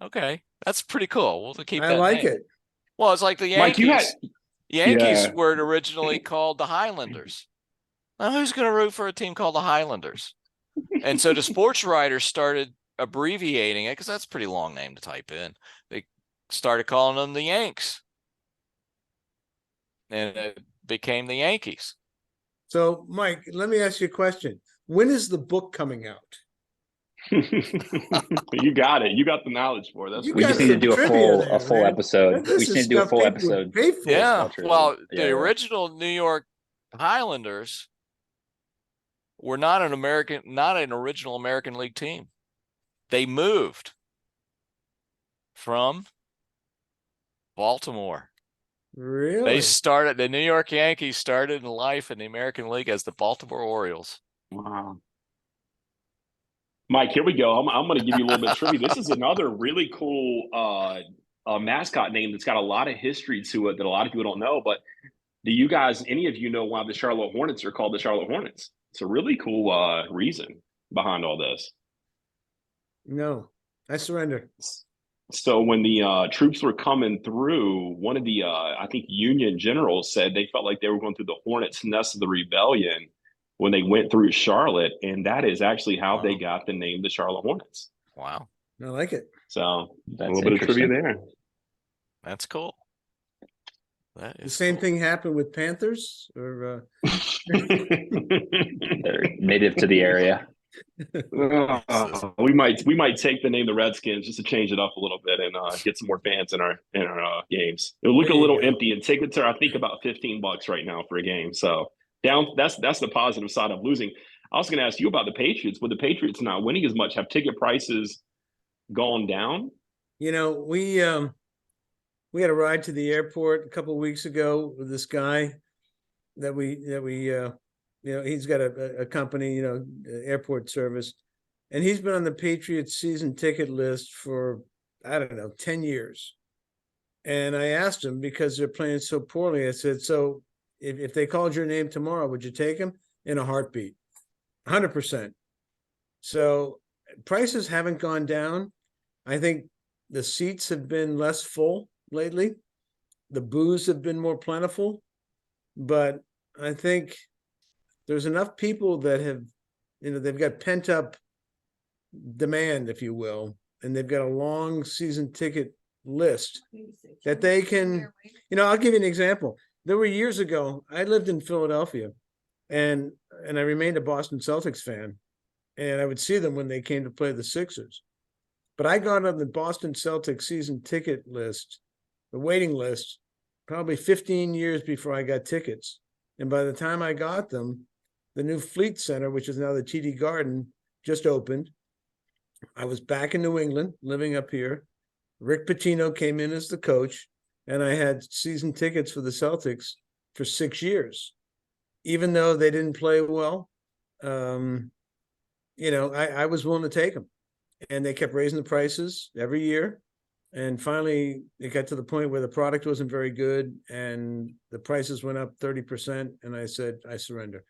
okay, that's pretty cool. We'll keep I that like name. it. Well, it's like the Mike, Yankees. Yankees Yeah. were originally called the Highlanders. Now, who's going to root for a team called the Highlanders? And so the sports writers started abbreviating it because that's a pretty long name to type in. They started calling them the Yanks, and it became the Yankees. So, Mike, let me ask you a question. When is the book coming out? You got it. You got the knowledge for it. That's You We got just need to some do a trivia there, full man. episode. This We just is need to do a stuff full people would episode. pay for. Yeah. Culture. Well, Yeah, the yeah. original New York Highlanders were not an original American League team. They moved from Baltimore. Really? The New York Yankees started in life in the American League as the Baltimore Orioles. Wow. Mike, here we go. I'm going to give you a little bit of trivia. This is another really cool mascot name that's got a lot of history to it that a lot of people don't know. But do you guys, any of you know why the Charlotte Hornets are called the Charlotte Hornets? It's a really cool reason behind all this. No, I surrender. So when the troops were coming through, one of the I think Union generals said they felt like they were going through the hornet's nest of the rebellion when they went through Charlotte, and that is actually how they got the name the Charlotte Hornets. Wow, I like it. So That's a little bit of trivia there. that's cool. That The is same cool. thing happened with Panthers, or They're native to the area. We might take the name the Redskins just to change it up a little bit and get some more fans in our games. It'll look There a you little go. empty, and tickets are I think about $15 right now for a game. So that's the positive side of losing. I was going to ask you about the Patriots. With the Patriots not winning as much, have ticket prices gone down? you know, we had a ride to the airport a couple of weeks ago with this guy that we he's got a company, airport service, and he's been on the Patriots season ticket list for, I don't know, 10 years. And I asked him, because they're playing so poorly, I said, so if they called your name tomorrow, would you take him? In a heartbeat, 100%. So prices haven't gone down. I think the seats have been less full lately. The booze have been more plentiful, but I think there's enough people that have, they've got pent up demand, if you will, and they've got a long season ticket list that they can, I'll give you an example. There were years ago, I lived in Philadelphia, and I remained a Boston Celtics fan, and I would see them when they came to play the Sixers. But I got on the Boston Celtics season ticket list, the waiting list, probably 15 years before I got tickets. And by the time I got them, the new Fleet Center, which is now the TD Garden, just opened. I was back in New England, living up here. Rick Pitino came in as the coach, and I had season tickets for the Celtics for 6 years. Even though they didn't play well, I was willing to take them. And they kept raising the prices every year. And finally, it got to the point where the product wasn't very good and the prices went up 30%. And I said, I surrender.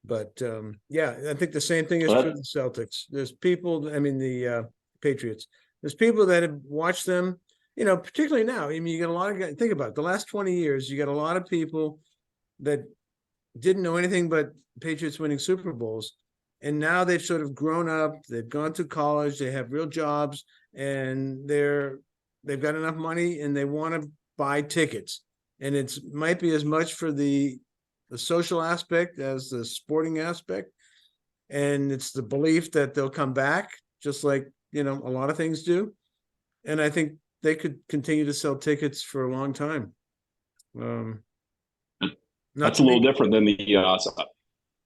But yeah, I think the same thing is Well, true of the Celtics. There's people, I mean the Patriots. There's people that have watched them, you know, particularly now. I mean, you get a lot of guys, think about it, the last 20 years, you got a lot of people that didn't know anything but Patriots winning Super Bowls. And now they've sort of grown up, they've gone to college, they have real jobs, and they've got enough money and they want to buy tickets. And it's might be as much for the social aspect as the sporting aspect. And it's the belief that they'll come back, just like, you know, a lot of things do. And I think they could continue to sell tickets for a long time. Not that's to a little me. different than the.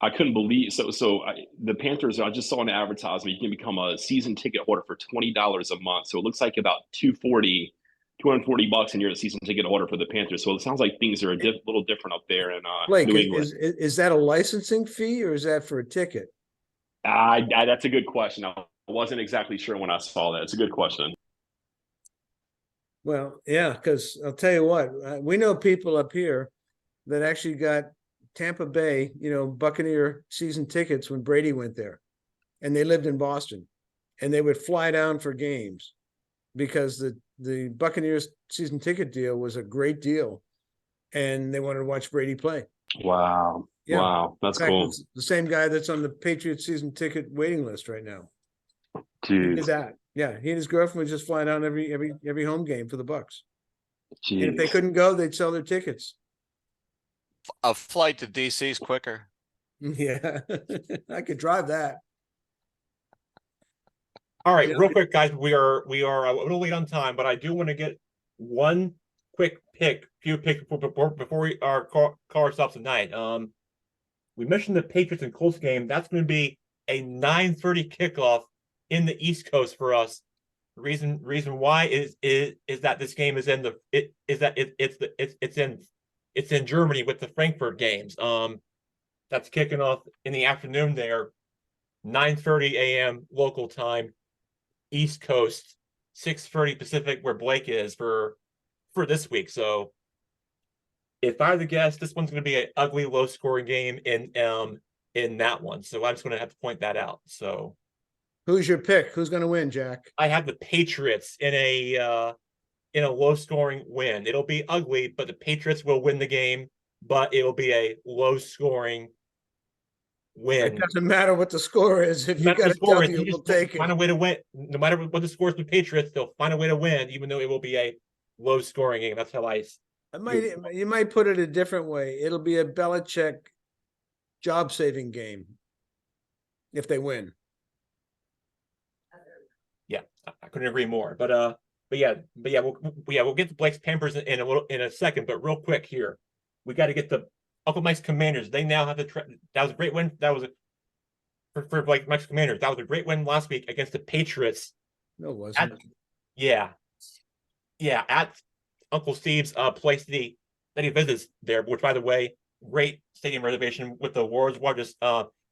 I couldn't believe the Panthers. I just saw an advertisement. You can become a season ticket holder for $20 a month. So it looks like about $240, and you're a season ticket holder for the Panthers. So it sounds like things are a little different up there in Blake, New England. is that a licensing fee or is that for a ticket? That's a good question. I wasn't exactly sure when I saw that. It's a good question. Well, yeah, because I'll tell you what, we know people up here that actually got Tampa Bay, you know, Buccaneer season tickets when Brady went there, and they lived in Boston, and they would fly down for games because the Buccaneers season ticket deal was a great deal, and they wanted to watch Brady play. Wow. Yeah. Wow. That's In fact, cool. it's the same guy that's on the Patriots season ticket waiting list right now. He Jeez. did that. Yeah, he and his girlfriend would just fly down every home game for the Bucks. And if they Jeez. couldn't go, they'd sell their tickets. A flight to DC's quicker. Yeah, I could drive that. All right, Yeah. real quick, guys. We are a little late on time, but I do want to get one quick few picks before we call ourselves tonight. We mentioned the Patriots and Colts game. That's going to be a 9:30 kickoff in the East Coast for us. Reason why is that this game is in it's in Germany with the Frankfurt games. That's kicking off in the afternoon there, 9:30 a.m. local time, East Coast, 6:30 Pacific, where Blake is for this week. So if I had to guess, this one's going to be an ugly, low-scoring game in that one. So I'm just going to have to point that out. So Who's your pick? Who's going to win, Jack? I have the Patriots in a low-scoring win. It'll be ugly, but the Patriots will win the game. But it'll be a low-scoring win. It doesn't matter what the score is. If No you matter got the a score, W, we'll take find it. a way to win. No matter what the score is for the Patriots, they'll find a way to win, even though it will be a low-scoring game. That's how You might put it a different way. It'll be a Belichick job-saving game if they win. Yeah, I couldn't agree more. But we'll get to Blake's Pampers in a second. But real quick here, we got to get the Uncle Mike's Commanders. They now have that was a great win. That was for Blake Mike's Commanders. That was a great win last week against the Patriots. No, it wasn't. At Uncle Steve's place that he visits there, which, by the way, great stadium reservation with the world's largest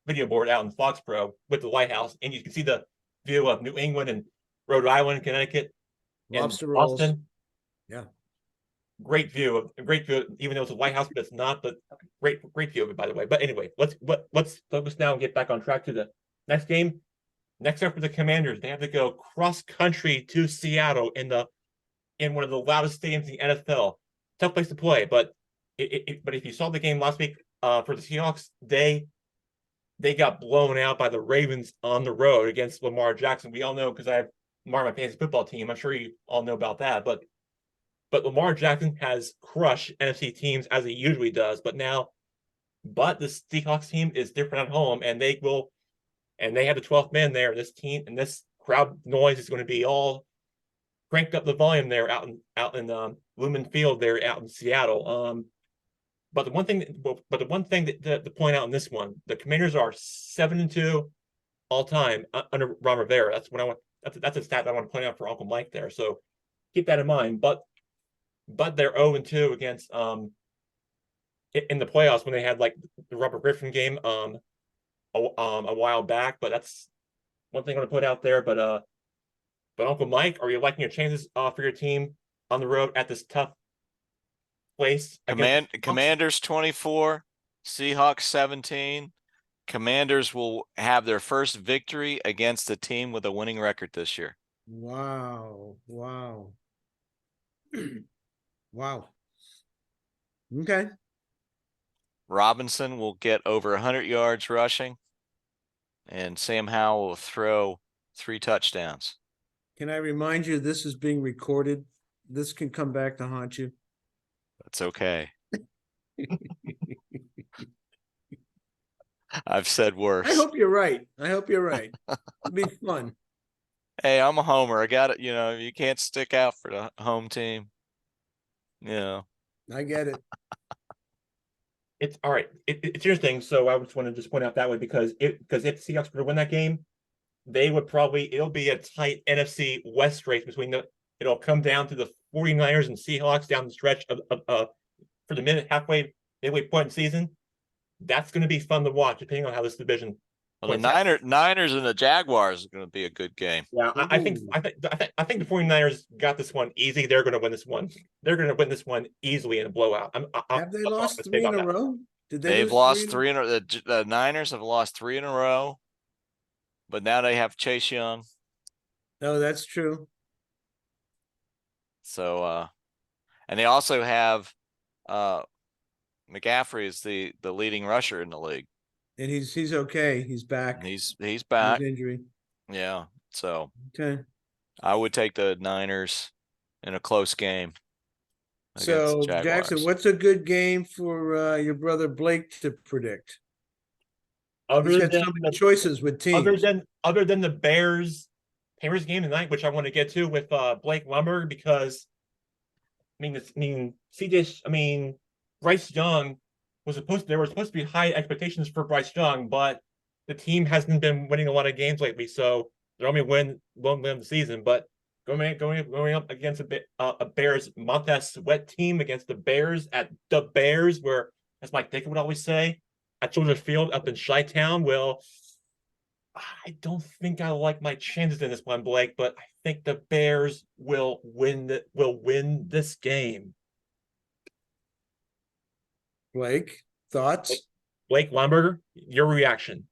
video board out in Foxborough with the lighthouse, and you can see the view of New England and Rhode Island, Connecticut, Lobster and rolls. Boston. Yeah, great view, even though it's a lighthouse, but it's not. But great view of it, by the way. But anyway, let's focus now and get back on track to the next game. Next up for the Commanders, they have to go cross country to Seattle in one of the loudest stadiums in the NFL. Tough place to play, but but if you saw the game last week for the Seahawks, they got blown out by the Ravens on the road against Lamar Jackson. We all know, because I have Lamar on my fantasy football team. I'm sure you all know about that. But Lamar Jackson has crushed NFC teams as he usually does. But the Seahawks team is different at home, and they have the 12th man there. This team and this crowd noise is going to be all cranked up the volume there out in Lumen Field there out in Seattle. But the one thing that to point out in this one, the Commanders are 7-2 all time under Ron Rivera. That's what I want. That's a stat I want to point out for Uncle Mike there. So keep that in mind. But they're 0-2 against in the playoffs when they had like the Robert Griffin game a while back. But that's one thing I want to put out there. But Uncle Mike, are you liking your chances for your team on the road at this tough place? Commanders 24, Seahawks 17. Commanders will have their first victory against a team with a winning record this year. Wow. Wow. Wow. Okay. Robinson will get over 100 yards rushing, and Sam Howell will throw 3 touchdowns. Can I remind you, this is being recorded? This can come back to haunt you. That's okay. I've said worse. I hope you're right. I hope you're right. It'll be fun. Hey, I'm a homer. I got it. You know, you can't stick out for the home team. Yeah. I get it. It's all right. It's interesting. So I just want to just point out that way because if the Seahawks were to win that game, it'll be a tight NFC West race it'll come down to the 49ers and Seahawks down the stretch of for the midway point in the season. That's going to be fun to watch, depending on how this division. Well, the Niners and the Jaguars are going to be a good game. Yeah, I think the 49ers got this one easy. They're going to win this one. They're going to win this one easily in a blowout. Have they lost 3 in a row? Did They've lost 3 in a row. The Niners have lost 3 in a row, but now they have Chase Young. No, that's true. So, and they also have McCaffrey is the leading rusher in the league. And he's okay. He's back. And he's back. His injury. Yeah. So Okay. I would take the Niners in a close game. So Jackson, what's a good game for your brother Blake to predict? He's got so many choices with teams. Other than the Bears game tonight, which I want to get to with Blake Lumberg, because Bryce Young there were supposed to be high expectations for Bryce Young, but the team hasn't been winning a lot of games lately, so they're only won't win the season. But going up against a Bears Montez Sweat team against the Bears at the Bears, where, as Mike Dick would always say, at Soldier Field up in Chi-Town, well, I don't think I like my chances in this one, Blake, but I think the Bears will win this game. Blake, thoughts? Blake Lumberger, your reaction?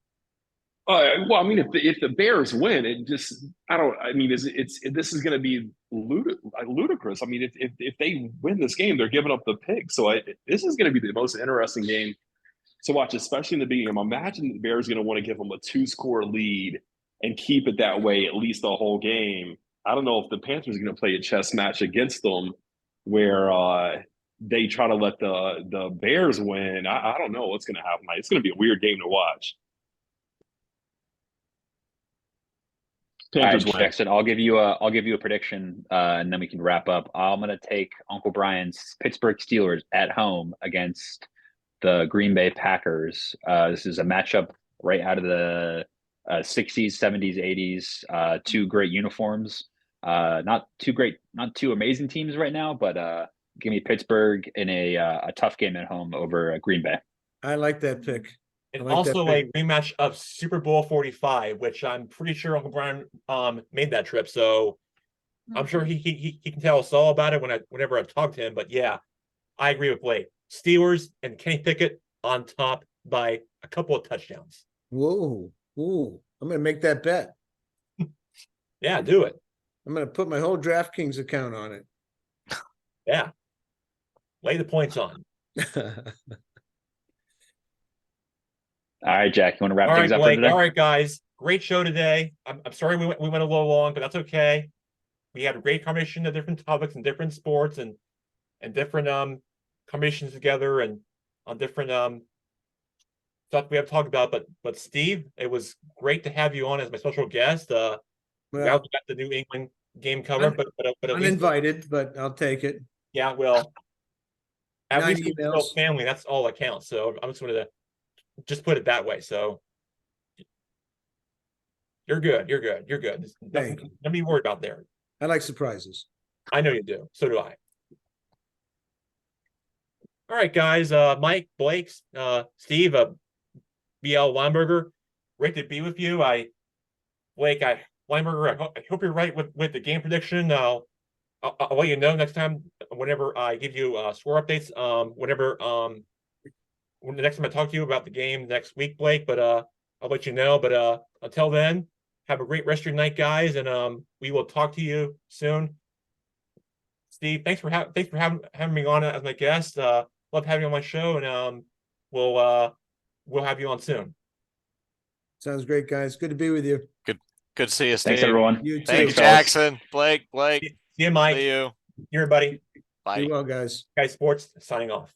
Well, I mean, if the Bears win, this is going to be ludicrous. I mean, if they win this game, they're giving up the pick. So this is going to be the most interesting game to watch, especially in the beginning. Imagine the Bears going to want to give them a 2-score lead and keep it that way at least the whole game. I don't know if the Panthers are going to play a chess match against them where they try to let the Bears win. I don't know what's going to happen. It's going to be a weird game to watch. Panthers win. Jackson, I'll give you a prediction, and then we can wrap up. I'm going to take Uncle Brian's Pittsburgh Steelers at home against the Green Bay Packers. This is a matchup right out of the 60s, 70s, 80s. 2 great uniforms. Not two amazing teams right now, but give me Pittsburgh in a tough game at home over Green Bay. I like that pick. And also a rematch of Super Bowl 45, which I'm pretty sure Uncle Brian made that trip. So I'm sure he can tell us all about it whenever I talk to him. But yeah, I agree with Blake. Steelers and Kenny Pickett on top by a couple of touchdowns. Whoa. Ooh. I'm going to make that bet. Yeah, do it. I'm going to put my whole DraftKings account on it. Yeah. Lay the points on. All right, Jack, you want to wrap things up Blake, for today? All right, guys. Great show today. I'm sorry we went a little long, but that's okay. We had a great combination of different topics and different sports and different combinations together and on different stuff we have talked about. But Steve, it was great to have you on as my special guest. We got the New England game covered, but uninvited, but I'll take it. Yeah, well, at least emails. Still family. That's all that counts. So I'm just going to just put it that way. So you're good. There's nothing to be worried about there. I like surprises. I know you do. So do I. All right, guys. Mike, Blake, Steve, BL Weinberger, great to be with you. Weinberger, I hope you're right with the game prediction. I'll let you know next time whenever I give you score updates. Whenever when the next time I talk to you about the game next week, Blake. But I'll let you know. But until then, have a great rest of your night, guys, and we will talk to you soon. Steve, thanks for having me on as my guest. Love having you on my show, and we'll have you on soon. Sounds great, guys. Good to be with you. Good to see you, Steve. Thanks, everyone. You too. Thank you, fellas. Jackson. Blake. See you, Mike. See you. See you, everybody. Bye. Be well, guys. Guys Sports signing off.